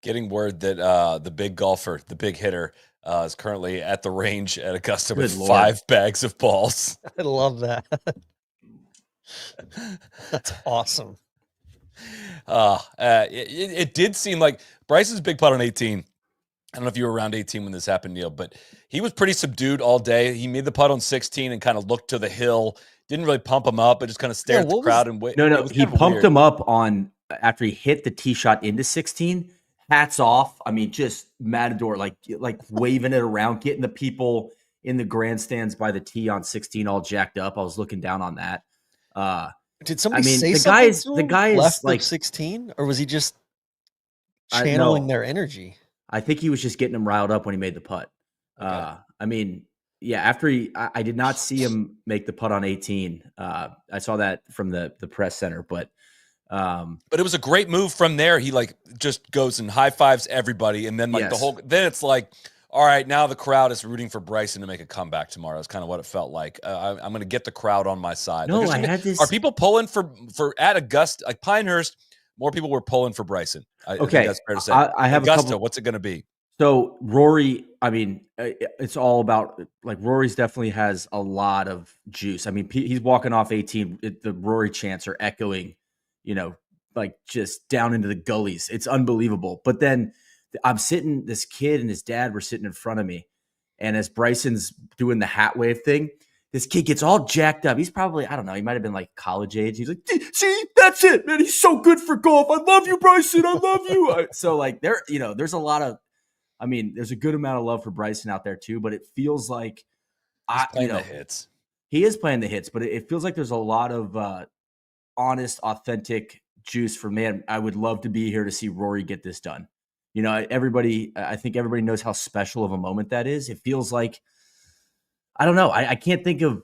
Getting word that the big golfer, the big hitter, is currently at the range at Augusta with 5 bags of balls. I love that. That's awesome. It did seem like Bryce's big putt on 18. I don't know if you were around 18 when this happened, Neil, but he was pretty subdued all day. He made the putt on 16 and kind of looked to the hill. Didn't really pump him up, but just kind of stared at the crowd and wait. No, he pumped him up on after he hit the tee shot into 16. Hats off. I mean, just matador, like waving it around, getting the people in the grandstands by the tee on 16 all jacked up. I was looking down on that. Did somebody say something? The guy is left like 16, or was he just channeling their energy? I think he was just getting him riled up when he made the putt. Okay. I mean, yeah, after I did not see him make the putt on 18. I saw that from the press center, but it was a great move from there. He like just goes and high fives everybody. And then like then it's like, all right, now the crowd is rooting for Bryson to make a comeback tomorrow. That's kind of what it felt like. I'm going to get the crowd on my side. No, like, Are people pulling for at Augusta, like Pinehurst? More people were pulling for Bryson. I think that's fair to say. I have Augusta. What's it going to be? So Rory, I mean, it's all about like Rory's definitely has a lot of juice. I mean, he's walking off 18. The Rory chants are echoing, like just down into the gullies. It's unbelievable. But then I'm sitting, this kid and his dad were sitting in front of me. And as Bryson's doing the hat wave thing, this kid gets all jacked up. He's probably, I don't know, he might have been like college age. He's like, see, that's it, man. He's so good for golf. I love you, Bryson. I love you. So like there's a lot of, I mean, there's a good amount of love for Bryson out there too, but it feels like he's playing the hits. He is playing the hits, but it feels like there's a lot of honest, authentic juice for, man, I would love to be here to see Rory get this done. I think everybody knows how special of a moment that is. It feels like, I don't know. I can't think of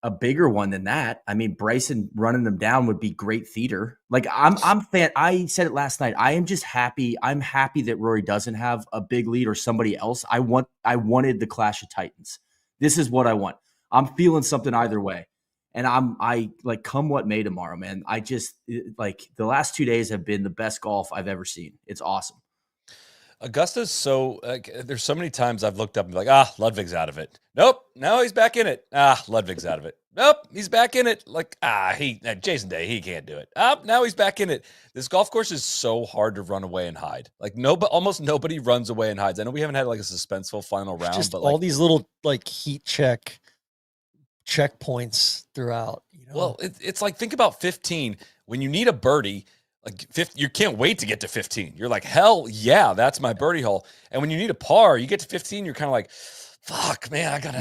a bigger one than that. I mean, Bryson running them down would be great theater. Like I said it last night. I am just happy. I'm happy that Rory doesn't have a big lead or somebody else. I wanted the Clash of Titans. This is what I want. I'm feeling something either way. And I like come what may tomorrow, man. I just like the last 2 days have been the best golf I've ever seen. It's awesome. Augusta's so there's so many times I've looked up and be like, Ludwig's out of it. Nope, now he's back in it. Ludwig's out of it. Nope, he's back in it. Like Jason Day, he can't do it. Now he's back in it. This golf course is so hard to run away and hide. Like almost nobody runs away and hides. I know we haven't had like a suspenseful final round, just but all these little like heat checkpoints throughout. Well, it's like, think about 15 when you need a birdie. Like you can't wait to get to 15. You're like, hell yeah, that's my birdie hole. And when you need a par, you get to 15, you're kind of like, fuck, man, I gotta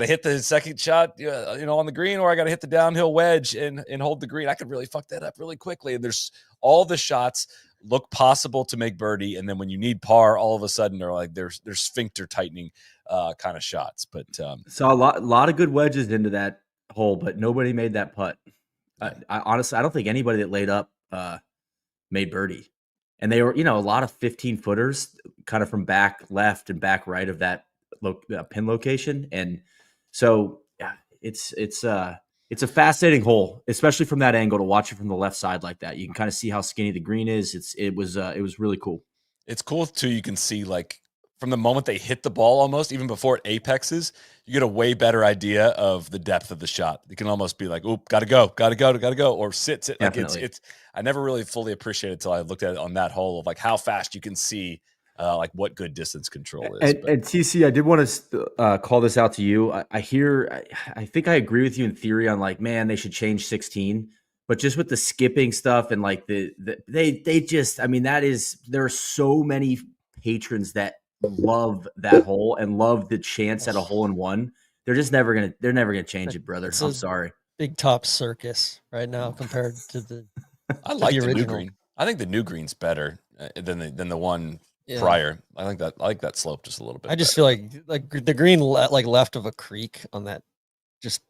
hit the second shot, on the green, or I gotta hit the downhill wedge and hold the green. I could really fuck that up really quickly. And there's all the shots look possible to make birdie, and then when you need par, all of a sudden they're like there's sphincter tightening kind of shots. But saw a lot of good wedges into that hole, but nobody made that putt. I honestly, I don't think anybody that laid up made birdie, and they were a lot of 15 footers kind of from back left and back right of that pin location. And so yeah, it's a fascinating hole, especially from that angle, to watch it from the left side like that. You can kind of see how skinny the green is. It was really cool. It's cool too. You can see like from the moment they hit the ball, almost even before it apexes, you get a way better idea of the depth of the shot. You can almost be like, "Oop, gotta go," or sit. Like it's. I never really fully appreciated it until I looked at it on that hole of like how fast you can see, like what good distance control is. And TC, I did want to call this out to you. I think I agree with you in theory on like, man, they should change 16, but just with the skipping stuff and like they just, I mean, there are so many patrons that love that hole and love the chance at a hole in one. They're never gonna change it, brother. I'm sorry. Big top circus right now compared to the. I like the new green. I think the new green's better than the one prior. I like that slope just a little bit. I just feel like the green left of a creek on that, just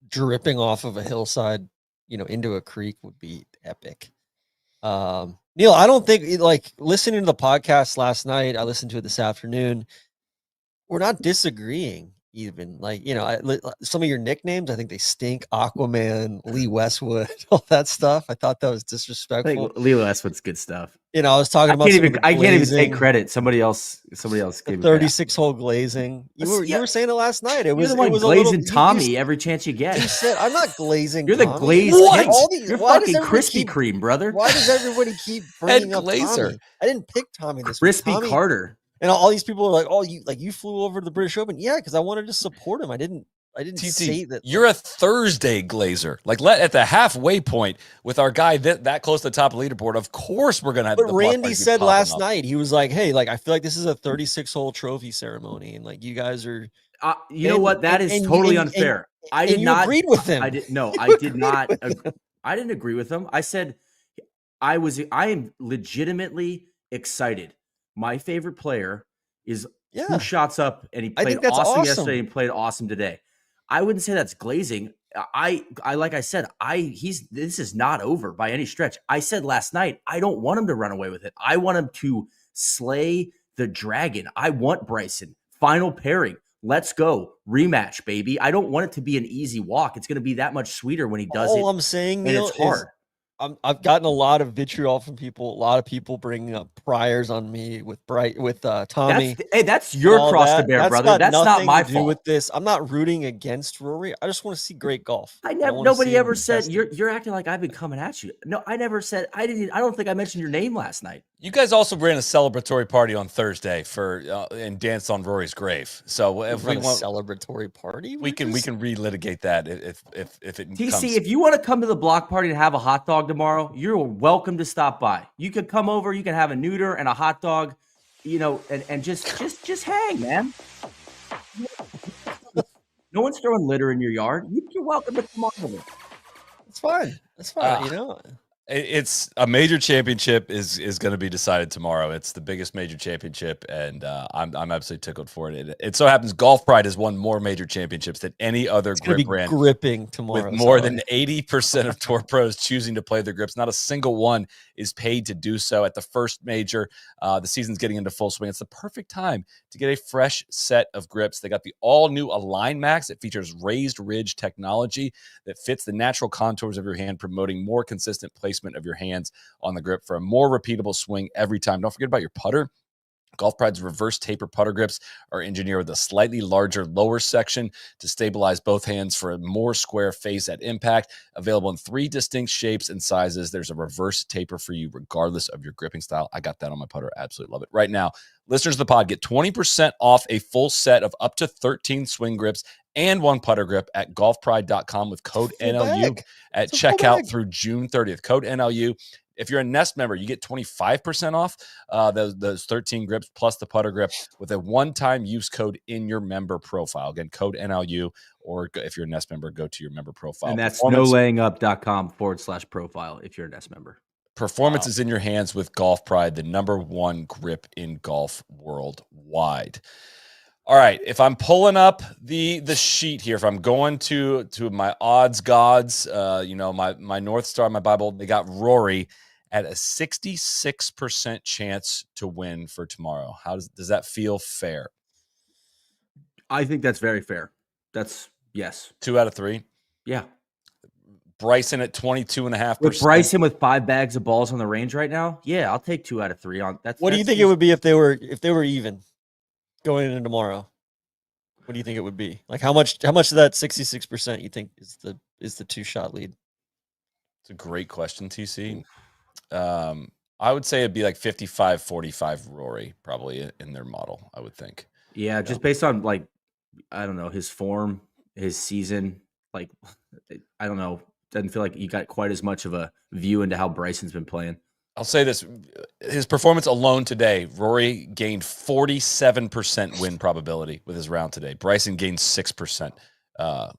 dripping off of a hillside, into a creek would be epic. Neil, I don't think like listening to the podcast last night, I listened to it this afternoon. We're not disagreeing. even. Like, some of your nicknames, I think they stink. Aquaman, Lee Westwood, all that stuff. I thought that was I disrespectful. think Lee Westwood's good stuff. I was talking about I can't even take credit. Somebody else the gave me 36 hole glazing. You were saying it last night. It You're was the one glazing Tommy every chance you get. You said I'm not glazing. You're the Tommy. glazed. You're fucking Krispy Kreme, brother. Why does everybody keep bringing up glazer. Tommy? I didn't pick Tommy this Crispy week. Tommy, Carter. and all these people are like, "Oh, you flew over to the British Open?" Yeah, because I wanted to support him. I didn't say that. You're a Thursday glazer. Like, at the halfway point with our guy that close to the top of the leaderboard, of course we're gonna have. But Randy said last night, he was like, "Hey, like I feel like this is a 36 hole trophy ceremony, and like you guys are." You know what? That is totally unfair. I did not agreed with him. I did not. I didn't agree with him. I said I am legitimately excited. My favorite player is who shots up, and he played awesome yesterday and played awesome today. I wouldn't say that's glazing. I like I said, this is not over by any stretch. I said last night, I don't want him to run away with it. I want him to slay the dragon. I want Bryson. Final pairing. Let's go. Rematch, baby. I don't want it to be an easy walk. It's going to be that much sweeter when he does it. All I'm saying, and Neil, it's hard. I've gotten a lot of vitriol from people. A lot of people bringing up priors on me with Tommy. That's your cross to bear, brother. That's not my fault. With this, I'm not rooting against Rory. I just want to see great golf. Nobody ever said you're acting like I've been coming at you. No, I never said. I don't think I mentioned your name last night. You guys also ran a celebratory party on Thursday and danced on Rory's grave. So if we want a celebratory party, we can relitigate that if it TC, if you want to come to the block party and have a hot dog tomorrow, you're welcome to stop by. You could come over, you can have a neuter and a hot dog, and just hang, man. No one's throwing litter in your yard. You're welcome to come over. It's fine. It's fine, It's a major championship is going to be decided tomorrow. It's the biggest major championship, and I'm absolutely tickled for it. It so happens Golf Pride has won more major championships than any other grip brand. Gripping tomorrow, with more than 80% of tour pros choosing to play their grips. Not a single one is paid to do so. At the first major, the season's getting into full swing. It's the perfect time to get a fresh set of grips. They got the all-new Align Max. It features raised ridge technology that fits the natural contours of your hand, promoting more consistent placement of your hands on the grip for a more repeatable swing every time. Don't forget about your putter. Golf Pride's reverse taper putter grips are engineered with a slightly larger lower section to stabilize both hands for a more square face at impact. Available in 3 distinct shapes and sizes. There's a reverse taper for you regardless of your gripping style. I got that on my putter. Absolutely love it. Right now, listeners of the pod get 20% off a full set of up to 13 swing grips and 1 putter grip at golfpride.com with code NLU at checkout through June 30th. Code NLU. If you're a Nest member, you get 25% off those 13 grips plus the putter grip with a one-time use code in your member profile. Again, code NLU, or if you're a Nest member, go to your member profile. And that's nolayingup.com/profile if you're a Nest member. Performance is in your hands with Golf Pride, the #1 grip in golf worldwide. All right, if I'm pulling up the sheet here, if I'm going to my odds gods, my North Star, my Bible, they got Rory at a 66% chance to win for tomorrow. Does that feel fair? I think that's very fair. That's yes. 2 out of 3. Yeah. Bryson at 22.5%. With Bryson with 5 bags of balls on the range right now, yeah, I'll take 2 out of 3 on that. What do you think it would be if they were even going into tomorrow? What do you think it would be? Like how much of that 66% you think is the 2-shot lead? It's a great question, TC. I would say it'd be like 55-45 Rory probably in their model, I would think. Yeah, just based on I don't know, his form, his season, I don't know. Doesn't feel like you got quite as much of a view into how Bryson's been playing. I'll say this, his performance alone today, Rory gained 47% win probability with his round today. Bryson gained 6%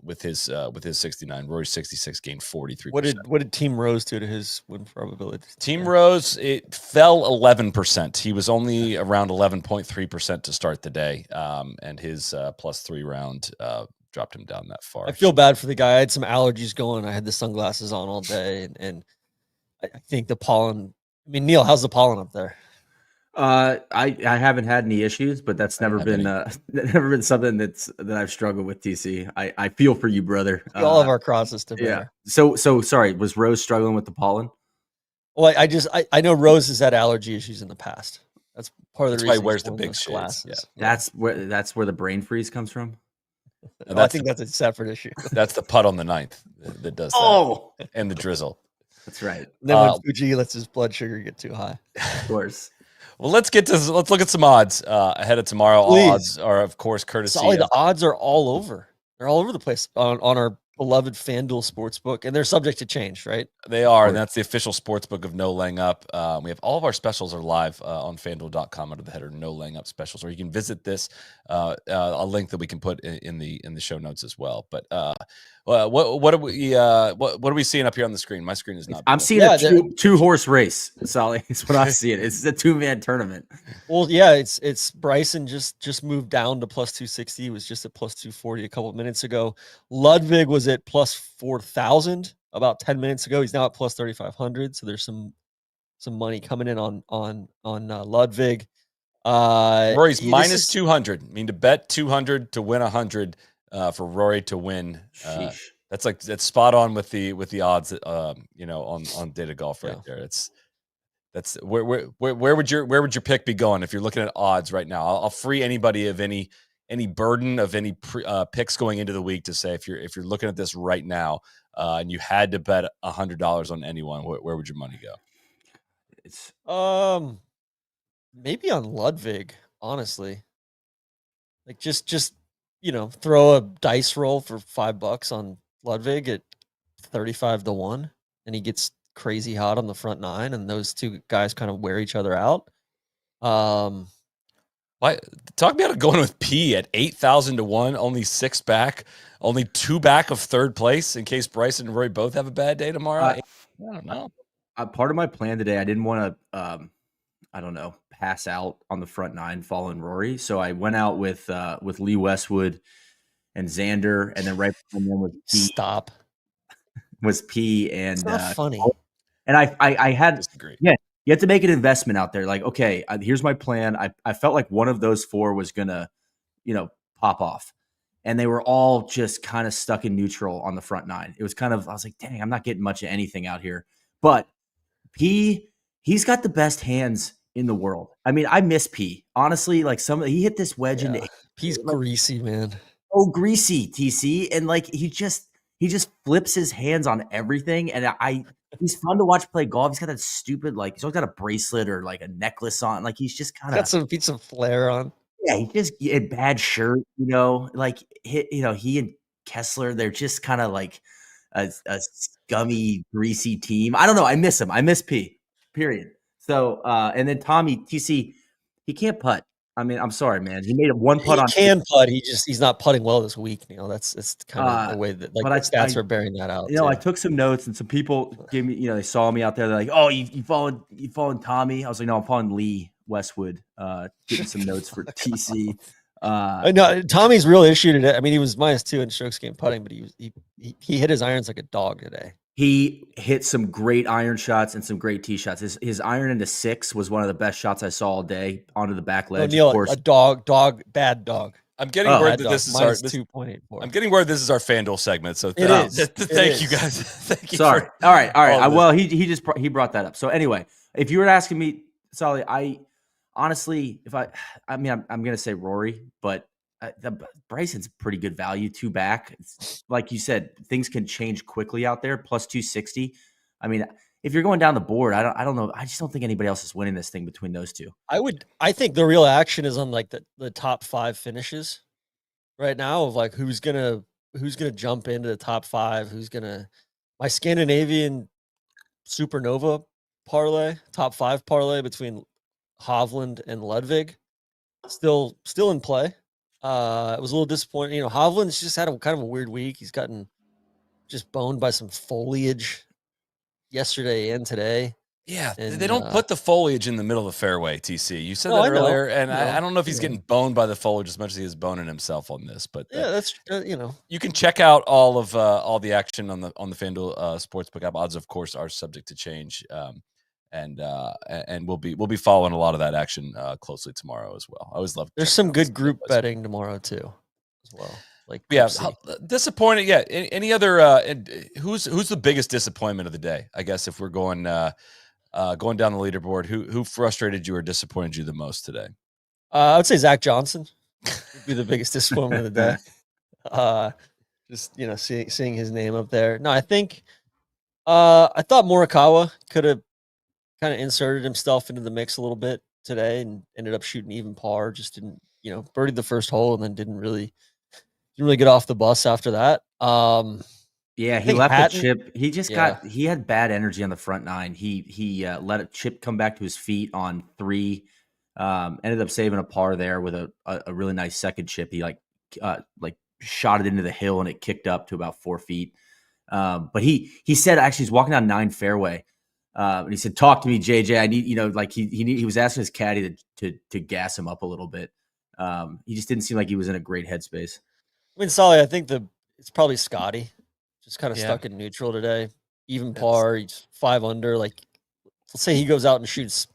with his 69. Rory's 66 gained 43%. What did Team Rose do to his win probability? Team Rose, it fell 11%. He was only around 11.3% to start the day, and his +3 round dropped him down that far. I feel bad for the guy. I had some allergies going. I had the sunglasses on all day, and I think the pollen. I mean, Neil, how's the pollen up there? I haven't had any issues, but that's never been something that I've struggled with. TC, I feel for you, brother. We all have our crosses to bear. So sorry. Was Rose struggling with the pollen? Well, I know Rose has had allergy issues in the past. That's part of the reason why he wears the big shades. Yeah. That's where the brain freeze comes from. I think that's a separate issue. That's the putt on the 9th that does that. Oh, and the drizzle. That's right. And then when Fuji lets his blood sugar get too high. Of course. Well, let's look at some odds ahead of tomorrow. Please. All odds are, of course, courtesy. The odds are all over. They're all over the place on our beloved FanDuel Sportsbook, and they're subject to change, right? They are, and that's the official sportsbook of No Laying Up. We have all of our specials are live on FanDuel.com under the header No Laying Up specials, or you can visit this a link that we can put in the show notes as well. But what are we seeing up here on the screen? My screen is not. I'm seeing a two-horse race, Sally. It's what I see it. It's a 2-man tournament. Well, yeah, it's Bryson just moved down to plus 260. He was just at plus 240 a couple of minutes ago. Ludwig was at plus 4,000 about 10 minutes ago. He's now at plus 3,500. So there's some money coming in on Ludwig. Rory's minus 200. I mean, to bet 200 to win 100 for Rory to win. That's spot on with the odds. On Data Golf right there. That's where would your pick be going if you're looking at odds right now? I'll free anybody of any burden of any picks going into the week to say if you're looking at this right now and you had to bet $100 on anyone, where would your money go? It's maybe on Ludwig, honestly. Like just throw a dice roll for $5 on Ludwig at 35-1, and he gets crazy hot on the front 9, and those two guys kind of wear each other out. Why talk about going with P at 8,000-1, only 6 back, only 2 back of third place in case Bryson and Rory both have a bad day tomorrow? I don't know. Part of my plan today, I didn't want to, pass out on the front 9 following Rory. So I went out with Lee Westwood and Xander, and then right behind them was P and it's not funny. And I had disagree. Yeah, you have to make an investment out there. Like, okay, here's my plan. I felt like one of those 4 was gonna, pop off, and they were all just kind of stuck in neutral on the front 9. It was I was like, dang, I'm not getting much of anything out here. But he's got the best hands in the world. I mean, I miss P. Honestly, like he hit this wedge into. He's greasy, man. Oh, greasy, TC, and he just flips his hands on everything, and he's fun to watch play golf. He's got that stupid he's always got a bracelet or a necklace on. He's just kind of got some flair on. Yeah, he just a bad shirt, he and Kessler, they're just kind of like a scummy, greasy team. I don't know. I miss him. I miss P. Period. So, and then Tommy TC, he can't putt. I mean, I'm sorry, man. He made one putt. He can putt. He's not putting well this week. That's kind of the way that the stats are bearing that out. I took some notes, and some people gave me, they saw me out there. They're like, "Oh, you following Tommy?" I was like, "No, I'm following Lee Westwood." Getting some notes for TC. No, Tommy's real issue today. I mean, he was -2 in strokes gained putting, but he hit his irons like a dog today. He hit some great iron shots and some great tee shots. His iron into 6 was one of the best shots I saw all day onto the back ledge. Neil, a bad dog. I'm getting word that this is our 2.84. I'm getting word this is our FanDuel segment. So thank you guys. Thank you. Sorry. All right. Well, he brought that up. So anyway, if you were asking me, Solly, I honestly, I'm gonna say Rory, but Bryson's pretty good value, 2 back. Like you said, things can change quickly out there. Plus 260. I mean, if you're going down the board, I don't know. I just don't think anybody else is winning this thing between those two. I think the real action is on the top 5 finishes right now of who's gonna jump into the top 5. My Scandinavian Supernova parlay, top 5 parlay between Hovland and Ludwig, still in play. It was a little disappointing. Hovland's just had kind of a weird week. He's gotten just boned by some foliage yesterday and today. Yeah, and they don't put the foliage in the middle of the fairway, TC. You said that earlier, and I don't know if he's getting boned by the foliage as much as he is boning himself on this. But that's you can check out all the action on the FanDuel Sportsbook app. Odds, of course, are subject to change. and we'll be following a lot of that action closely tomorrow as well. I always love. There's some good group betting tomorrow too, as well. Like disappointed. Yeah. Any other? Who's the biggest disappointment of the day? I guess if we're going down the leaderboard, who frustrated you or disappointed you the most today? I would say Zach Johnson would be the biggest disappointment of the day. Just seeing his name up there. No, I think I thought Morikawa could have kind of inserted himself into the mix a little bit today and ended up shooting even par. Just didn't, birdied the first hole and then didn't really get off the bus after that. Yeah, he left the chip. He just he had bad energy on the front nine. He let a chip come back to his feet on 3. Ended up saving a par there with a really nice second chip. He like shot it into the hill and it kicked up to about 4 feet. But he said actually he's walking down 9 fairway. And he said, "Talk to me, JJ. I need, he was asking his caddy to gas him up a little bit. He just didn't seem like he was in a great headspace. I mean, Solly, I think it's probably Scottie, just kind of stuck in neutral today. Even par, he's 5 under. Like, let's say he goes out and shoots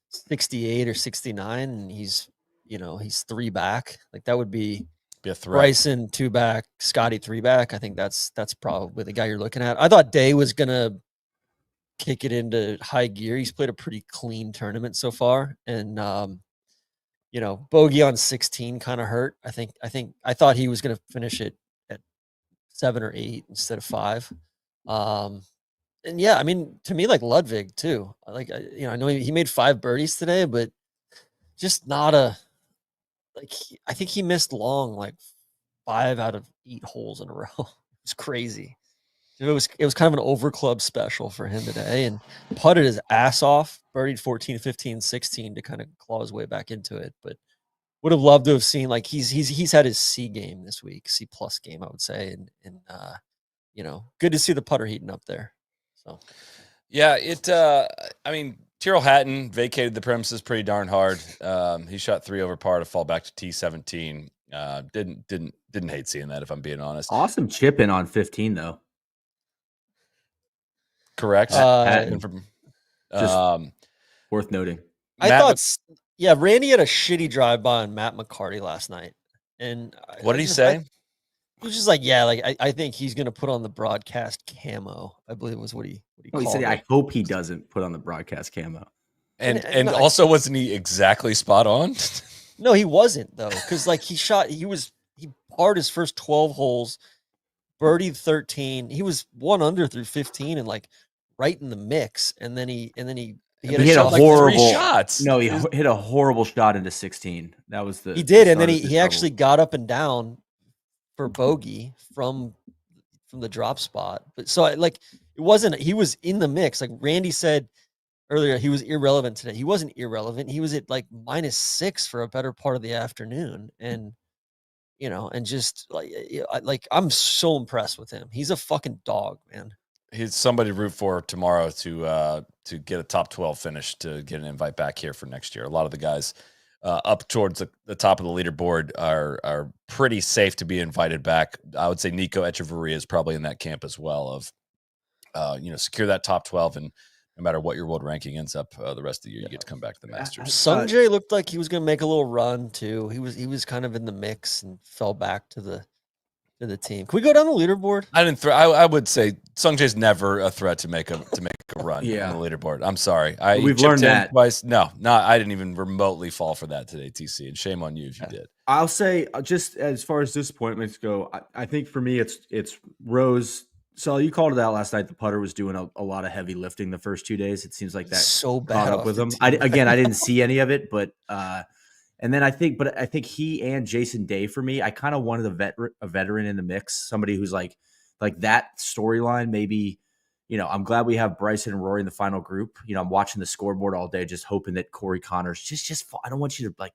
68 or 69, and he's 3 back. Like that would be a threat. Bryson 2 back, Scottie 3 back. I think that's probably the guy you're looking at. I thought Day was gonna kick it into high gear. He's played a pretty clean tournament so far, and bogey on 16 kind of hurt. I thought he was going to finish it at 7 or 8 instead of 5. And yeah, I mean, to me, like Ludwig too. Like, I know he made 5 birdies today, but just not I think he missed long, like 5 out of 8 holes in a row. It's crazy. It was kind of an over club special for him today, and putted his ass off, birdied 14, 15, 16 to kind of claw his way back into it. But would have loved to have seen, like, he's had his C game this week, C+ game, I would say, and good to see the putter heating up there. So yeah, I mean, Tyrrell Hatton vacated the premises pretty darn hard. He shot 3 over par to fall back to T17. Didn't hate seeing that, if I'm being honest. Awesome chip in on 15 though. Correct. Just worth noting. Randy had a shitty drive by on Matt McCarty last night. And what did he say? He was just like, I think he's going to put on the broadcast camo. I believe was what he called said, it. I hope he doesn't put on the broadcast camo. And also, wasn't he exactly spot on? No, he wasn't though. Cause like he parred his first 12 holes, birdied 13. He was 1 under through 15 and like right in the mix. And then he hit a horrible 3 shots. No, he hit a horrible shot into 16. That was he did. And then he actually got up and down for bogey from the drop spot. But so he was in the mix. Like Randy said earlier, he was irrelevant today. He wasn't irrelevant. He was at like -6 for a better part of the afternoon. And, and just like I'm so impressed with him. He's a fucking dog, man. He's somebody to root for tomorrow to get a top 12 finish to get an invite back here for next year. A lot of the guys up towards the top of the leaderboard are pretty safe to be invited back. I would say Nico Echeverria is probably in that camp as well of, secure that top 12, and no matter what your world ranking ends up the rest of the year, you get to come back to the Masters. Sungjae looked like he was going to make a little run too. He was kind of in the mix and fell back to the team. Can we go down the leaderboard? I would say Sungjae's never a threat to make a run on the leaderboard. I'm sorry. We've learned that twice. No, I didn't even remotely fall for that today, TC, and shame on you if you did. I'll say, just as far as disappointments go, I think for me it's Rose. So you called it out last night. The putter was doing a lot of heavy lifting the first 2 days. It seems like that so bad caught up with him. I didn't see any of it, but and then I think he and Jason Day, for me, I kind of wanted a veteran in the mix, somebody who's like that storyline. Maybe, I'm glad we have Bryson and Rory in the final group. I'm watching the scoreboard all day, just hoping that Corey Connors just I don't want you to like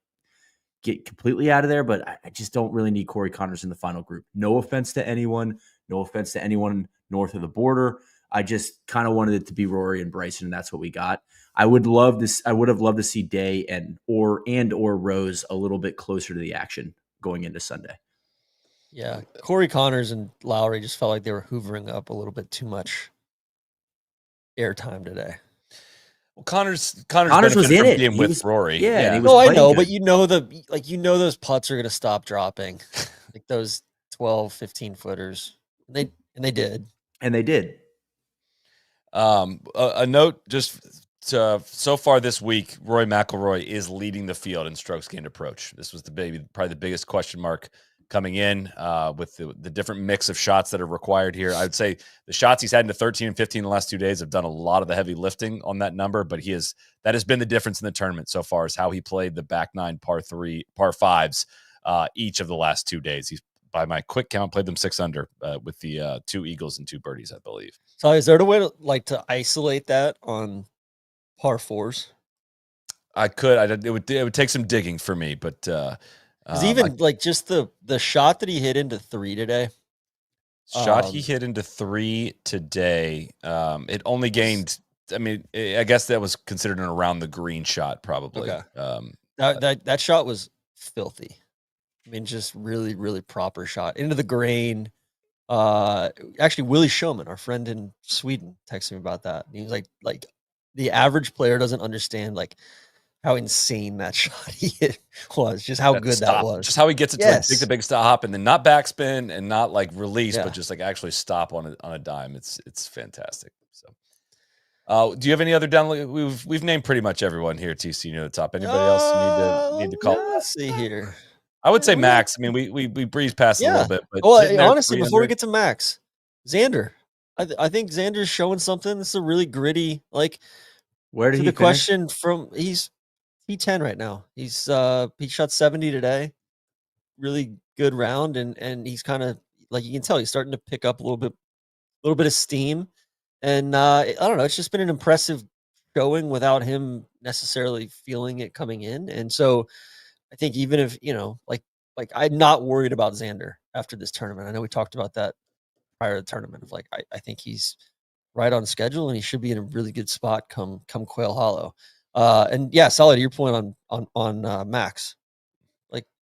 get completely out of there, but I just don't really need Corey Connors in the final group. No offense to anyone. No offense to anyone north of the border. I just kind of wanted it to be Rory and Bryson, and that's what we got. I would have loved to see Day and or Rose a little bit closer to the action going into Sunday. Yeah, Corey Connors and Lowry just felt like they were hoovering up a little bit too much airtime today. Well, Connor's was in it. being He with was- Rory. yeah, and he was No, I playing know, good. but those putts are gonna stop dropping, like those 12, 15 footers. They did. And they did. A note just so far this week, Rory McIlroy is leading the field in strokes gained approach. This was probably the biggest question mark coming in with the different mix of shots that are required here. I would say the shots he's had into 13 and 15 in the last 2 days have done a lot of the heavy lifting on that number, but that has been the difference in the tournament so far, is how he played the back nine par fives each of the last 2 days. He's, by my quick count, played them 6 under with the 2 eagles and 2 birdies, I believe. So is there a way to isolate that on par fours? I could. It would take some digging for me, but because even just the shot that he hit into 3 today. He hit into 3 today. It only gained. I mean, I guess that was considered an around the green shot, probably. Okay. That shot was filthy. I mean, just really, really proper shot into the grain. Actually, Willie Showman, our friend in Sweden, texted me about that. He was like the average player doesn't understand how insane that shot he hit was. Just how good that was. Just how he gets it to take the big stop and then not backspin and not release, but just actually stop on a dime. It's fantastic. So, do you have any other download? We've named pretty much everyone here. TC near the top. Anybody else need to call? Let's see here. I would say Max. I mean, we breezed past it a little bit, but honestly, before we get to Max, Xander, I think Xander's showing something. This is a really gritty, where did he finish? Question from he's T10 right now. He shot 70 today. Really good round, and he's kind of you can tell he's starting to pick up a little bit of steam. And I don't know, it's just been an impressive showing without him necessarily feeling it coming in. And so I think even if, I'm not worried about Xander after this tournament. I know we talked about that prior to the tournament of I think he's right on schedule and he should be in a really good spot come Quail Hollow. And yeah, solid to your point on Max.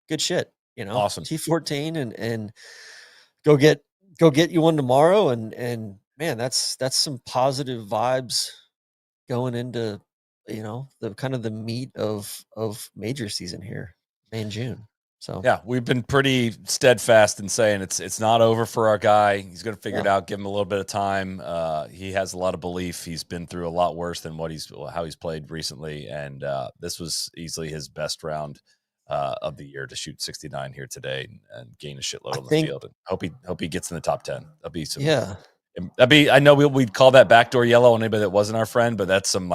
Good shit, awesome. T14 and go get you one tomorrow. And man, that's some positive vibes going into the kind of the meat of major season here, May and June. So yeah, we've been pretty steadfast in saying it's not over for our guy. He's going to figure it out. Give him a little bit of time. He has a lot of belief. He's been through a lot worse than how he's played recently, and this was easily his best round of the year to shoot 69 here today and gain a shitload on the field. And hope he gets in the top 10. That'll be some. Yeah. I know we'd call that backdoor yellow on anybody that wasn't our friend, but that's some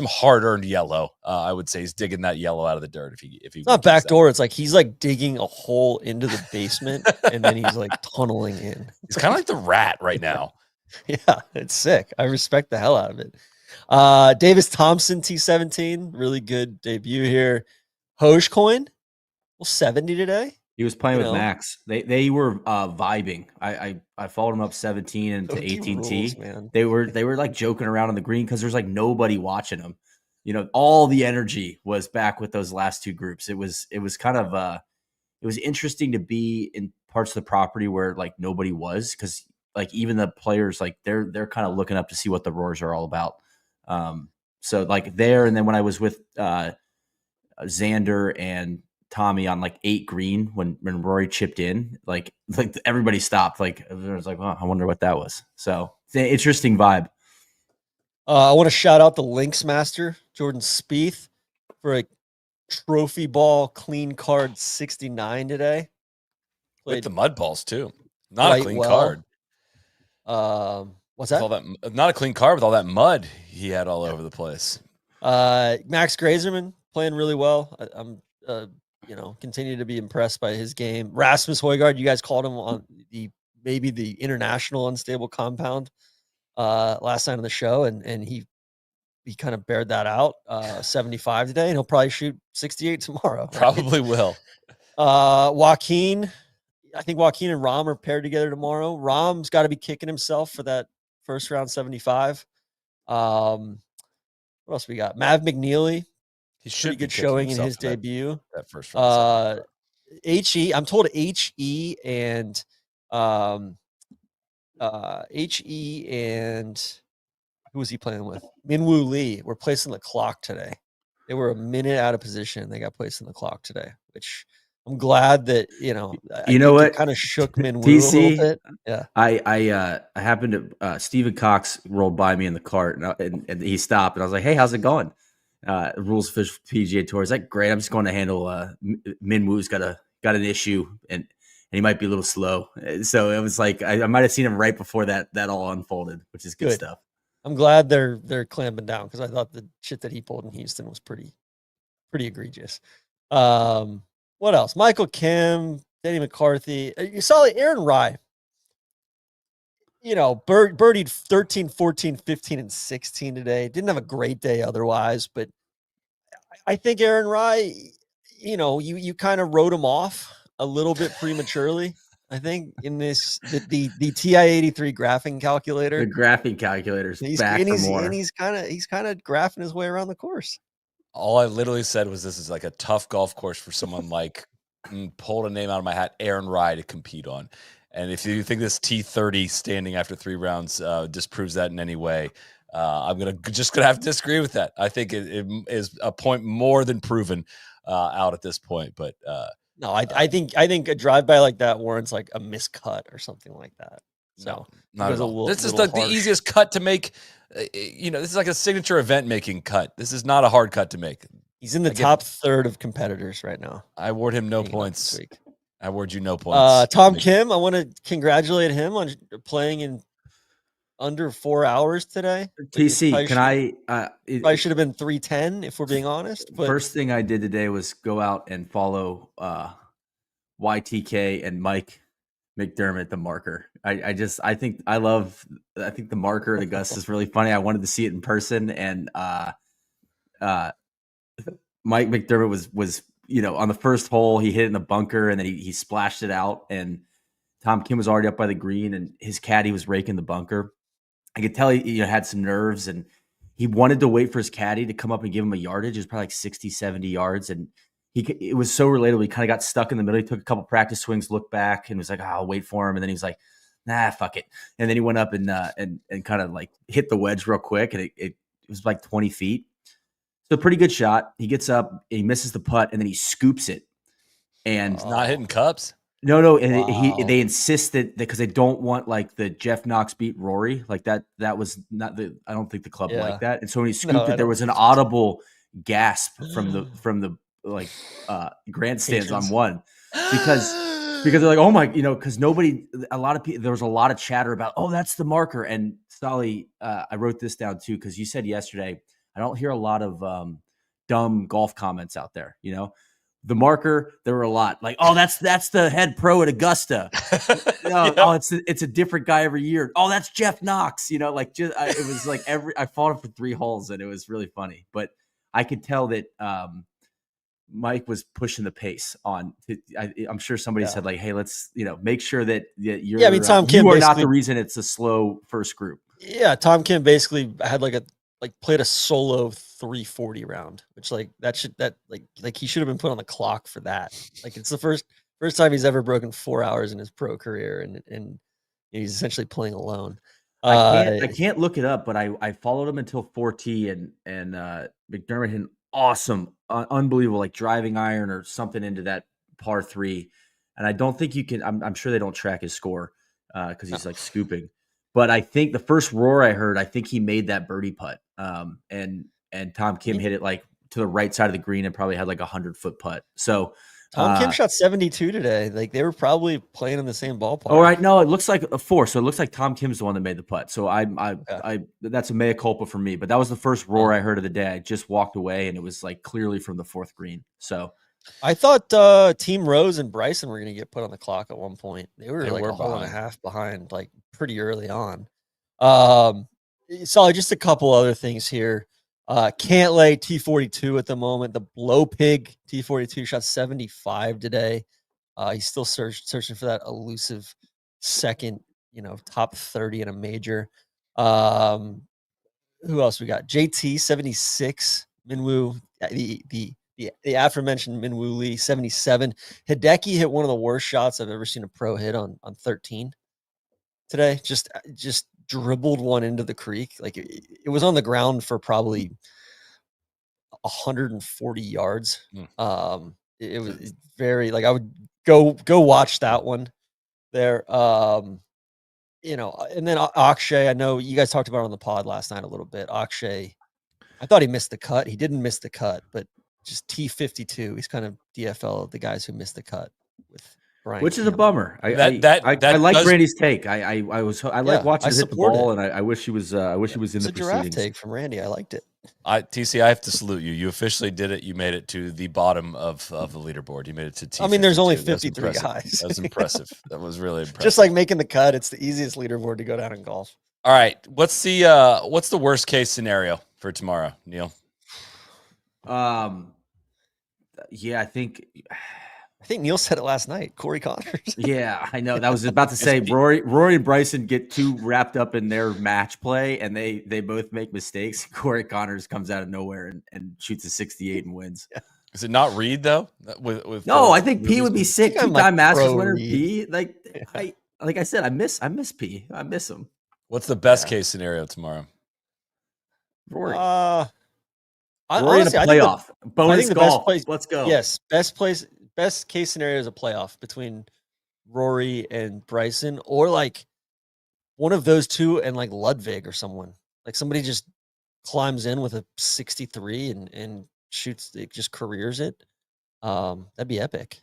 hard-earned yellow. I would say he's digging that yellow out of the dirt. If he it's not backdoor, it's he's digging a hole into the basement and then he's tunneling in. He's kind of like the Rat right now. Yeah, it's sick. I respect the hell out of it. Davis Thompson T17, really good debut here. Hogecoin, 70 today. He was playing with Max. They were vibing. I followed him up 17 into 18T. They were joking around on the green because there's nobody watching them. All the energy was back with those last 2 groups. It was kind of it was interesting to be in parts of the property where nobody was, because even the players they're kind of looking up to see what the roars are all about. So there, and then when I was with Xander and Tommy on 8 green when Rory chipped in, everybody stopped. It was I wonder what that was. So it's an interesting vibe. I want to shout out the Lynx Master, Jordan Spieth, for a trophy ball clean card 69 today. With the mud balls too. Not a clean card. What's that? Not a clean card with all that mud he had all over the place. Max Grazerman playing really well. I'm continue to be impressed by his game. Rasmus Højgaard, you guys called him on maybe the international unstable compound last night on the show, and he kind of bared that out. 75 today, and he'll probably shoot 68 tomorrow. Right? Probably will. Joaquin, I think Joaquin and Rahm are paired together tomorrow. Rahm's got to be kicking himself for that first round 75. What else we got? Mav McNeely. He should pretty good showing in his debut. That first round. HE, I'm told HE and HE and who was he playing with? Minwoo Lee were placed on the clock today. They were a minute out of position. They got placed on the clock today, which I'm glad that, I know think what? it kind of shook Minwoo a TC, little bit. Yeah. I happened to Stephen Cox rolled by me in the cart and he stopped and I was like, hey, how's it going? Rules official PGA Tour. Is that great? I'm just going to handle Minwoo's got an issue and he might be a little slow. So it was like I might have seen him right before that all unfolded, which is good stuff. I'm glad they're clamping down because I thought the shit that he pulled in Houston was pretty egregious. What else? Michael Kim, Danny McCarthy. You saw Aaron Rye. Birdied 13, 14, 15, and 16 today. Didn't have a great day otherwise, but I think Aaron Rye, you kind of wrote him off a little bit prematurely. I think in this the TI-83 graphing calculator. The graphing calculator's back for more. And he's kind of graphing his way around the course. All I literally said was this is like a tough golf course for someone like pulled a name out of my hat, Aaron Rye, to compete on. And if you think this T30 standing after 3 rounds disproves that in any way, I'm just gonna have to disagree with that. I think it is a point more than proven out at this point. But no, I think a drive-by like that warrants like a miscut or something like that. So no, not at all. This is the easiest cut to make. This is like a signature event-making cut. This is not a hard cut to make. He's in the top third of competitors right now. I award him no points this week. I award you no points. Tom Kim, I want to congratulate him on playing in under 4 hours today. TC, can I? Probably should have been 3:10 if we're being honest. But first thing I did today was go out and follow YTK and Mike McDermott, the marker. I think the marker at Augusta is really funny. I wanted to see it in person, and Mike McDermott was on the first hole, he hit it in the bunker and then he splashed it out, and Tom Kim was already up by the green and his caddy was raking the bunker. I could tell he had some nerves and he wanted to wait for his caddy to come up and give him a yardage. It was probably like 60, 70 yards. And it was so relatable. He kind of got stuck in the middle. He took a couple practice swings, looked back and was like, I'll wait for him. And then he was like, nah, fuck it. And then he went up and kind of like hit the wedge real quick. And it was like 20 feet. So pretty good shot. He gets up, he misses the putt, and then he scoops it. And it's not hitting cups. No. And they insist that because they don't want like the Jeff Knox beat Rory. Like that was not I don't think the club liked that. And so when he scooped it, there was an audible gasp from the grandstands on one because they're like, oh my, because a lot of people, there was a lot of chatter about, oh, that's the marker. And Solly, I wrote this down too, because you said yesterday, I don't hear a lot of dumb golf comments out there. The marker, there were a lot like, oh, that's the head pro at Augusta. Oh, it's a different guy every year. Oh, that's Jeff Knox. It was like I fought him for 3 holes and it was really funny. But I could tell that Mike was pushing the pace on. I'm sure somebody said like, hey, let's make sure that you're. Yeah, I mean, Tom Kim, you are not the reason it's a slow first group. Yeah, Tom Kim basically had played a solo 340 round, which he should have been put on the clock for that. Like it's the first time he's ever broken 4 hours in his pro career, and he's essentially playing alone. I can't look it up, but I followed him until 4T and McDermott hit an awesome, unbelievable like driving iron or something into that par 3, and I don't think you can. I'm sure they don't track his score because he's like scooping. But I think the first roar I heard, I think he made that birdie putt. And Tom Kim hit it like to the right side of the green and probably had like 100-foot putt. So Tom Kim shot 72 today. Like they were probably playing in the same ballpark. All right. No, it looks like a 4. So it looks like Tom Kim's the one that made the putt. So I that's a mea culpa for me. But that was the first roar I heard of the day. I just walked away and it was like clearly from the 4th green. So I thought Team Rose and Bryson were going to get put on the clock at one point. They were like a hole and a half behind, like pretty early on. So just a couple other things here. Cantlay T42 at the moment. The Blow Pig T42 shot 75 today. He's still searching for that elusive second, top 30 in a major. Who else we got? JT 76. Minwoo, the aforementioned Minwoo Lee 77. Hideki hit one of the worst shots I've ever seen a pro hit on 13 today. Just dribbled one into the creek. Like it was on the ground for probably 140 yards. It was very like I would go watch that one there. And then Akshay, I know you guys talked about it on the pod last night a little bit. Akshay, I thought he missed the cut. He didn't miss the cut, but just T52. He's kind of DFL of the guys who missed the cut with Brian, which is a bummer. I like Randy's take. I like watching hit the ball, and I wish he was. I wish he was in the proceedings. Giraffe take from Randy. I liked it. TC, I have to salute you. You officially did it. You made it to the bottom of the leaderboard. You made it to T. I mean, there's only 53 guys. That was impressive. That was really impressive. Just like making the cut, it's the easiest leaderboard to go down in golf. All right, what's the worst case scenario for tomorrow, Neil? Yeah, I think Neil said it last night. Corey Connors. Yeah, I know. That was about to say Rory and Bryson get too wrapped up in their match play, and they both make mistakes. Corey Connors comes out of nowhere and shoots a 68 and wins. Yeah. Is it not Reed though? No, I think P would be sick. Two-time Masters winner P. Like I said, I miss P. I miss him. What's the best case scenario tomorrow? Rory. Rory in a playoff. Bonus golf. Let's go. Yes, best case scenario is a playoff between Rory and Bryson, or like one of those two and like Ludwig or someone. Like somebody just climbs in with a 63 and shoots, it just careers it. That'd be epic.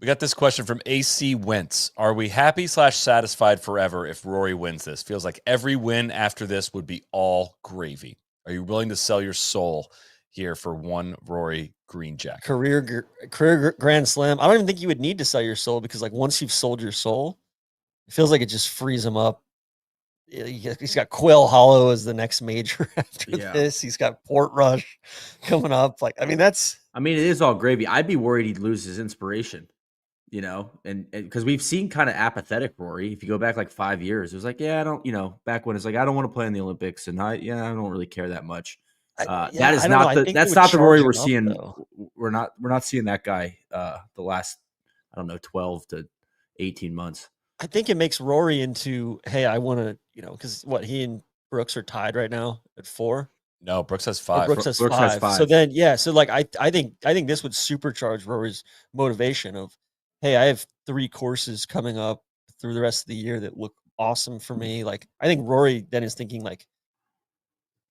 We got this question from AC Wentz. Are we happy / satisfied forever if Rory wins this? Feels like every win after this would be all gravy. Are you willing to sell your soul here for one Rory green jacket? Career Grand Slam. I don't even think you would need to sell your soul, because like once you've sold your soul, it feels like it just frees him up. He's got Quail Hollow as the next major after this. He's got Port Rush coming up. Like, I mean, it is all gravy. I'd be worried he'd lose his inspiration, and because we've seen kind of apathetic Rory. If you go back like 5 years, it was like, I don't, back when it's like, I don't want to play in the Olympics, and I don't really care that much. That's not the Rory we're seeing. Though. We're not seeing that guy the last, 12 to 18 months. I think it makes Rory into, hey, I want to, because he and Brooks are tied right now at 4. No, Brooks has 5. Brooks has 5. So then, so like I think this would supercharge Rory's motivation of, hey, I have 3 courses coming up through the rest of the year that look awesome for me. Like, I think Rory then is thinking like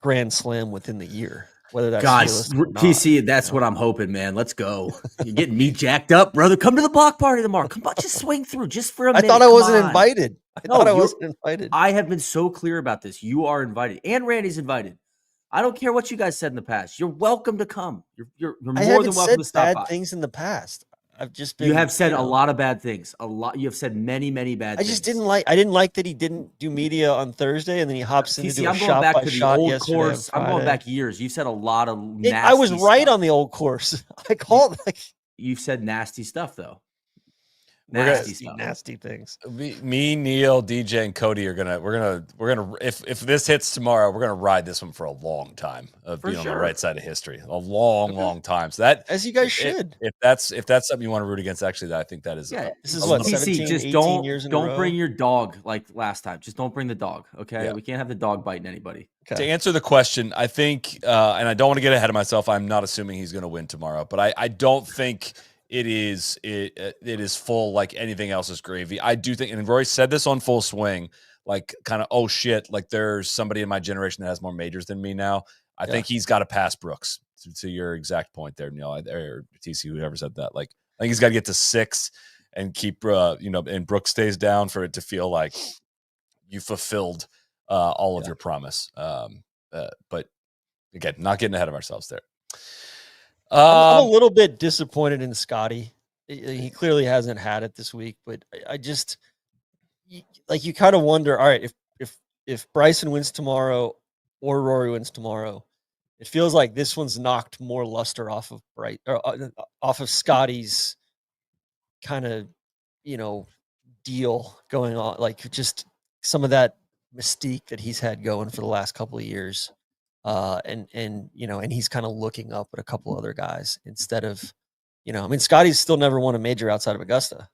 Grand Slam within the year, whether that's TC. That's what I'm hoping, man. Let's go. You're getting me jacked up, brother. Come to the block party tomorrow. Come on, just swing through just for a minute. I thought I wasn't invited. I wasn't invited. I have been so clear about this. You are invited, and Randy's invited. I don't care what you guys said in the past. You're welcome to come. You're more than welcome to stop by. Bad things in the past. I've just been. You have said a lot of bad things. You have said many, many bad things. I just didn't like. I didn't like that he didn't do media on Thursday, and then he hops in to do a shot by shot yesterday. Course. I'm going back years. You've said a lot of nasty I was right stuff. on the old course. I called. You've said nasty stuff though. Nasty things. Me, Neil, DJ, and Cody are gonna if this hits tomorrow, we're gonna ride this one for a long time of being on the right side of history, a long time. So that, as you guys should. If that's something you want to root against, actually, I think that is. This is what 17, just 18 years in a row. Don't bring your dog like last time. Just don't bring the dog. Okay, we can't have the dog biting anybody. Okay. To answer the question, I think, and I don't want to get ahead of myself. I'm not assuming he's going to win tomorrow, but I don't think. It is full like anything else is gravy. I do think, and Roy said this on Full Swing, like kind of, oh shit, like there's somebody in my generation that has more majors than me now. I think he's got to pass Brooks to your exact point there, Neil, or TC, whoever said that. Like, I think he's got to get to 6 and keep, and Brooks stays down for it to feel like you fulfilled all of your promise. But again, not getting ahead of ourselves there. I'm a little bit disappointed in Scottie. He clearly hasn't had it this week, but I just like, you kind of wonder, all right, if Bryson wins tomorrow or Rory wins tomorrow, it feels like this one's knocked more luster off of Scottie's kind of, deal going on, like just some of that mystique that he's had going for the last couple of years. And he's kind of looking up at a couple other guys instead of, Scottie's still never won a major outside of Augusta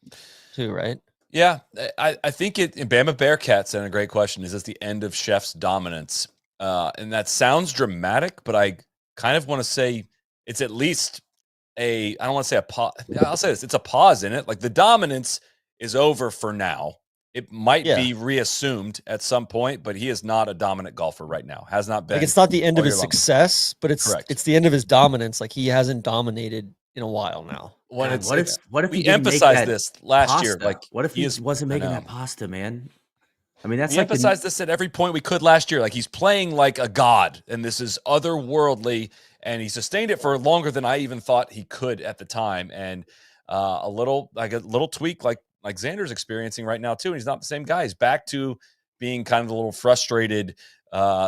too, right? Yeah, I think Bama Bearcat sent a great question. Is this the end of Scheff's dominance? And that sounds dramatic, but I kind of want to say it's at least I don't want to say a pause. I'll say this. It's a pause in it. Like the dominance is over for now. It might be reassumed at some point, but he is not a dominant golfer right now. Has not been. Like it's not the end of his long. success, but it's Correct. It's the end of his dominance. Like he hasn't dominated in a while now. God, what if we he didn't emphasized make that this last pasta? year? Like what if he wasn't making that pasta, man? I mean, that's we like emphasized this at every point we could last year. Like he's playing like a god, and this is otherworldly, and he sustained it for longer than I even thought he could at the time. And a little tweak, like Xander's experiencing right now too. And he's not the same guy. He's back to being kind of the little frustrated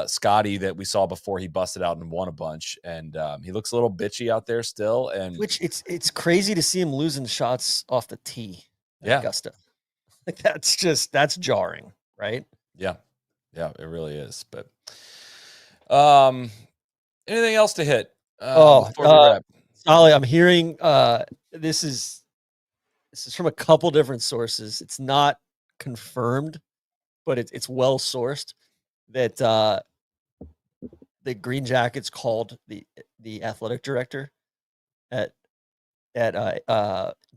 Scottie that we saw before he busted out and won a bunch. And he looks a little bitchy out there still. And which it's crazy to see him losing shots off the tee at Augusta. Like that's jarring, right? Yeah, it really is. But anything else to hit? Before we wrap? Ollie, I'm hearing this is from a couple different sources. It's not confirmed, but it's well sourced that the Green Jackets called the athletic director at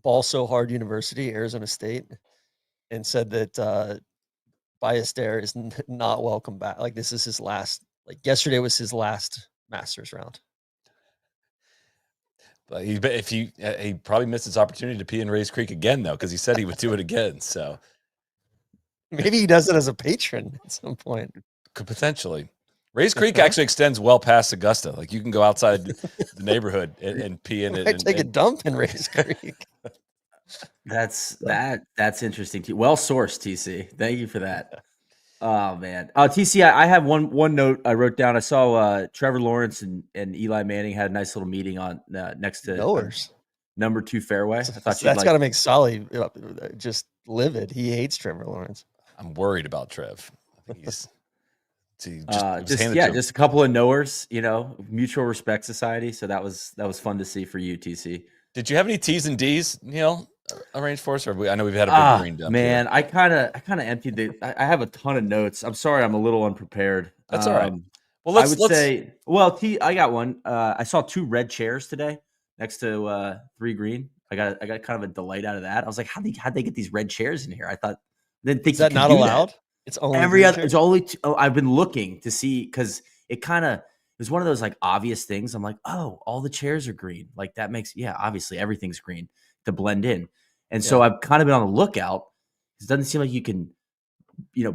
Ball So Hard University, Arizona State, and said that Ballester is not welcome back. Like this is his last. Like yesterday was his last Masters round. But he probably missed his opportunity to pee in Rays Creek again, though, because he said he would do it again. So maybe he does it as a patron at some point. Could potentially. Rays Creek actually extends well past Augusta. Like you can go outside the neighborhood and pee in it. And take a dump in Rays Creek. That's interesting. Well sourced, TC. Thank you for that. Oh man. TC, I have one note I wrote down. I saw Trevor Lawrence and Eli Manning had a nice little meeting on next to number 2 fairway. I thought that's got to make Solly just livid. He hates Trevor Lawrence. I'm worried about Trev. I think he's just a couple of knowers, mutual respect society. So that was fun to see for you, TC. Did you have any T's and D's, Neil, arranged for us? Or I know we've had a big green dump. Man, I kind of emptied I have a ton of notes. I'm sorry, I'm a little unprepared. That's all right. Well, I got one. I saw 2 red chairs today next to 3 green. I got kind of a delight out of that. I was like, how'd they get these red chairs in here? I thought didn't think is that not allowed? That. It's only every other. It's only. I've been looking to see because it was one of those like obvious things. I'm like, oh, all the chairs are green. Like that makes obviously everything's green to blend in. And so I've kind of been on the lookout. It doesn't seem like you can,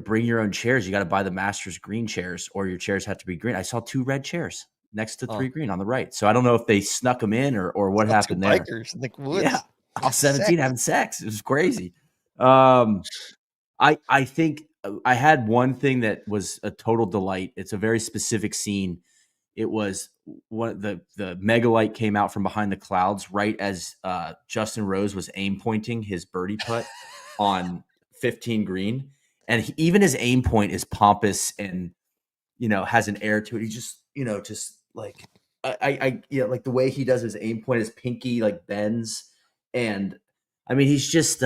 bring your own chairs. You got to buy the Masters green chairs, or your chairs have to be green. I saw 2 red chairs next to 3 green on the right. So I don't know if they snuck them in or what happened there. Bikers in the woods. Yeah, all 17 having sex. It was crazy. I think I had one thing that was a total delight. It's a very specific scene. It was the megalite came out from behind the clouds right as Justin Rose was aim pointing his birdie putt on 15 green, and even his aim point is pompous and has an air to it. He just like like the way he does his aim point, his pinky like bends, and I mean he's just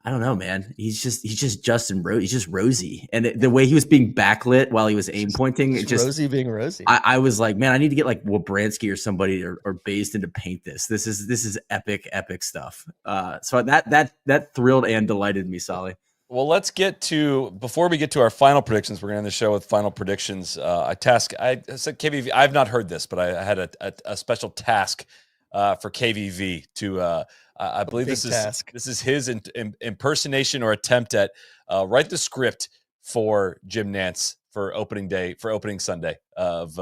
I don't know, man. He's just Justin Rose. He's just rosy, and the way he was being backlit while he was aim pointing, it just rosy being rosy. I was like, man, I need to get like Wobransky or somebody or Based to paint this. This is epic stuff. So that thrilled and delighted me, Solly. Well, before we get to our final predictions, we're going to end the show with final predictions. I said KVV. I've not heard this, but I had a special task for KVV to. I believe this is his impersonation or attempt at write the script for Jim Nantz for opening Sunday of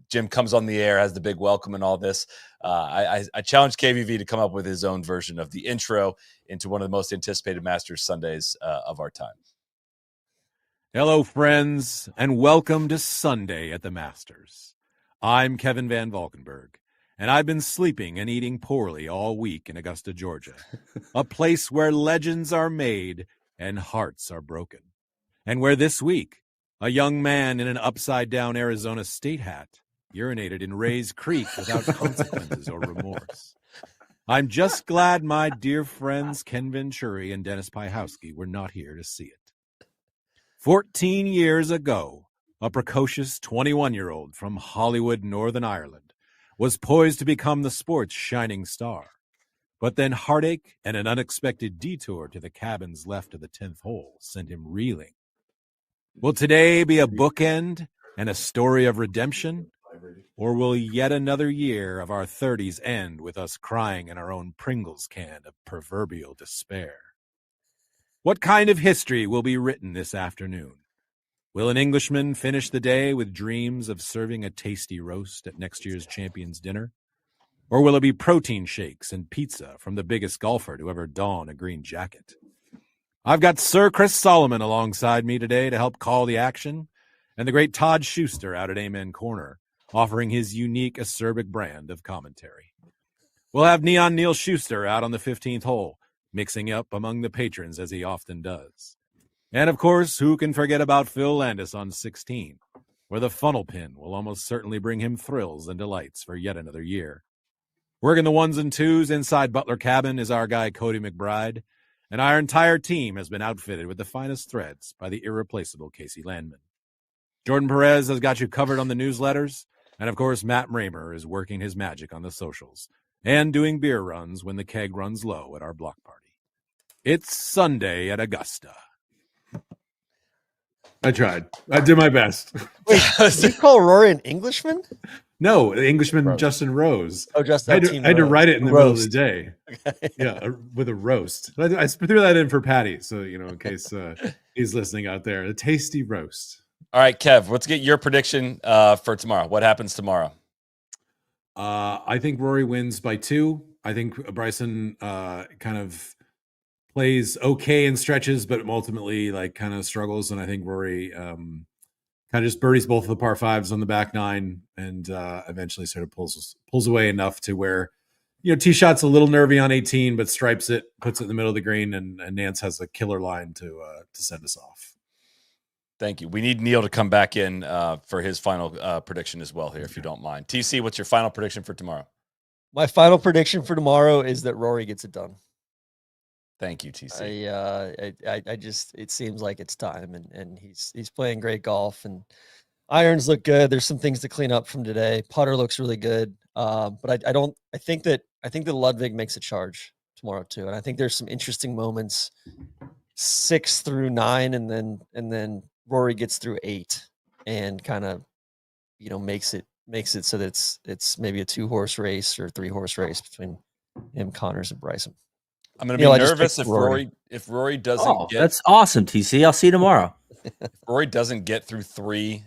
Jim comes on the air, has the big welcome and all this. I challenged KVV to come up with his own version of the intro into one of the most anticipated Masters Sundays of our time. Hello, friends, and welcome to Sunday at the Masters. I'm Kevin Van Valkenburg. And I've been sleeping and eating poorly all week in Augusta, Georgia, a place where legends are made and hearts are broken, and where this week a young man in an upside-down Arizona State hat urinated in Rays Creek without consequences or remorse. I'm just glad my dear friends Ken Venturi and Dennis Piehowski were not here to see it. 14 years ago, a precocious 21-year-old from Hollywood, Northern Ireland, was poised to become the sport's shining star. But then heartache and an unexpected detour to the cabins left of the 10th hole sent him reeling. Will today be a bookend and a story of redemption? Or will yet another year of our 30s end with us crying in our own Pringles can of proverbial despair? What kind of history will be written this afternoon? Will an Englishman finish the day with dreams of serving a tasty roast at next year's champions dinner? Or will it be protein shakes and pizza from the biggest golfer to ever don a green jacket? I've got Sir Chris Solomon alongside me today to help call the action, and the great Todd Schuster out at Amen Corner, offering his unique acerbic brand of commentary. We'll have Neon Neil Schuster out on the 15th hole, mixing up among the patrons as he often does. And of course, who can forget about Phil Landis on 16, where the funnel pin will almost certainly bring him thrills and delights for yet another year. Working the ones and twos inside Butler Cabin is our guy Cody McBride, and our entire team has been outfitted with the finest threads by the irreplaceable Casey Landman. Jordan Perez has got you covered on the newsletters, and of course, Matt Raymer is working his magic on the socials and doing beer runs when the keg runs low at our block party. It's Sunday at Augusta. I tried. I did my best. Wait, did you call Rory an Englishman? No, the Englishman Justin Rose. Oh, Justin. I had to write it in the middle of the Roast. day. Okay. Yeah, with a roast. I threw that in for Patty, so in case he's listening out there. A tasty roast. All right, Kev, let's get your prediction for tomorrow. What happens tomorrow? I think Rory wins by 2. I think Bryson kind of plays okay in stretches, but ultimately kind of struggles. And I think Rory kind of just birdies both of the par 5s on the back 9 and eventually sort of pulls away enough to where, tee shot's a little nervy on 18, but stripes it, puts it in the middle of the green, and Nance has a killer line to send us off. Thank you. We need Neil to come back in for his final prediction as well here, if you don't mind. TC, what's your final prediction for tomorrow? My final prediction for tomorrow is that Rory gets it done. Thank you, TC. I just, it seems like it's time, and he's playing great golf, and irons look good. There's some things to clean up from today. Putter looks really good. But I think that Ludwig makes a charge tomorrow too. And I think there's some interesting moments 6 through 9, and then Rory gets through 8 and kind of, makes it so that it's maybe a 2-horse race or 3-horse race between him, Connors, and Bryson. I'm going to be nervous if Rory doesn't get. That's awesome, TC. I'll see you tomorrow. If Rory doesn't get through 3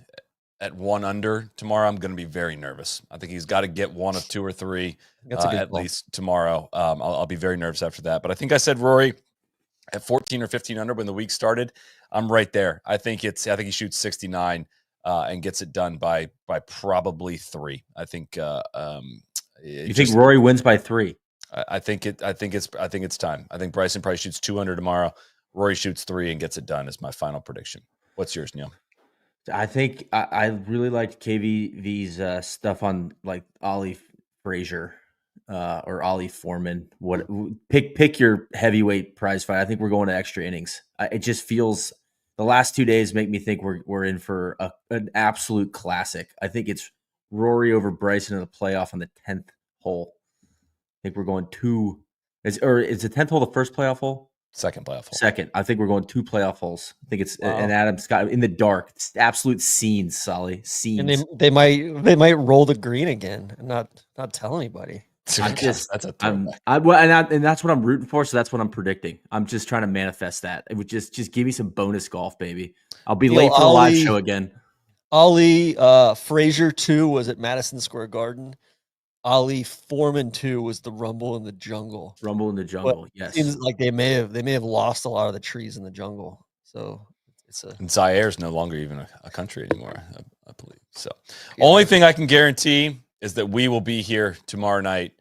at 1 under tomorrow, I'm going to be very nervous. I think he's got to get 1 of 2 or 3 at least tomorrow. I'll be very nervous after that. But I think I said Rory at 14 or 15 under when the week started. I'm right there. I think he shoots 69 and gets it done by probably 3. I think. You think Rory wins by 3? I think it's time. I think Bryson probably shoots 2 under tomorrow. Rory shoots 3 and gets it done. Is my final prediction. What's yours, Neil? I think I really liked KVV's stuff on Ollie Frazier or Ollie Foreman. Pick your heavyweight prize fight. I think we're going to extra innings. It just feels the last 2 days make me think we're in for an absolute classic. I think it's Rory over Bryson in the playoff on the 10th hole. I think we're going 2. Is the 10th hole the first playoff hole? Second playoff hole. Second. I think we're going 2 playoff holes. I think it's an Adam Scott in the dark. It's absolute scenes, Solly. Scenes. And they might roll the green again and not tell anybody. And that's what I'm rooting for. So that's what I'm predicting. I'm just trying to manifest that. It would just give me some bonus golf, baby. I'll be late for the live show again. Ollie Frazier 2 was at Madison Square Garden. Ollie Foreman 2 was the Rumble in the Jungle. Rumble in the Jungle, yes. It seems like they may have lost a lot of the trees in the jungle. So and Zaire is no longer even a country anymore, I believe. So only thing I can guarantee is that we will be here tomorrow night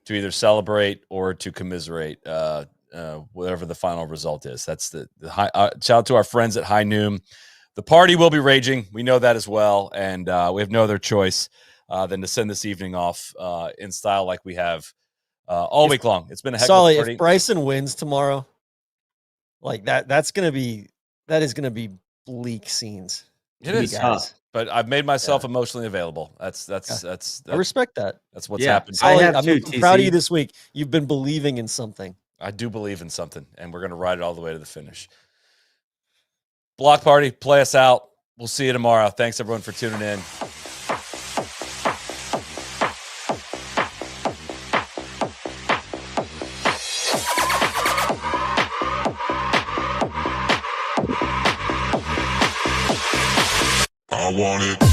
to either celebrate or to commiserate whatever the final result is. That's the high, shout out to our friends at High Noon. The party will be raging. We know that as well, and we have no other choice than to send this evening off in style like we have all week long. It's been a heck Solly, of a party. if Bryson wins tomorrow, like that is gonna be bleak scenes. It is tough. But I've made myself emotionally available. That's I respect that. That's what's Yeah. happened. Solly, have I'm too, proud of TC. you this week. You've been believing in something. I do believe in something, and we're going to ride it all the way to the finish. Block party, play us out. We'll see you tomorrow. Thanks, everyone, for tuning in. I want it.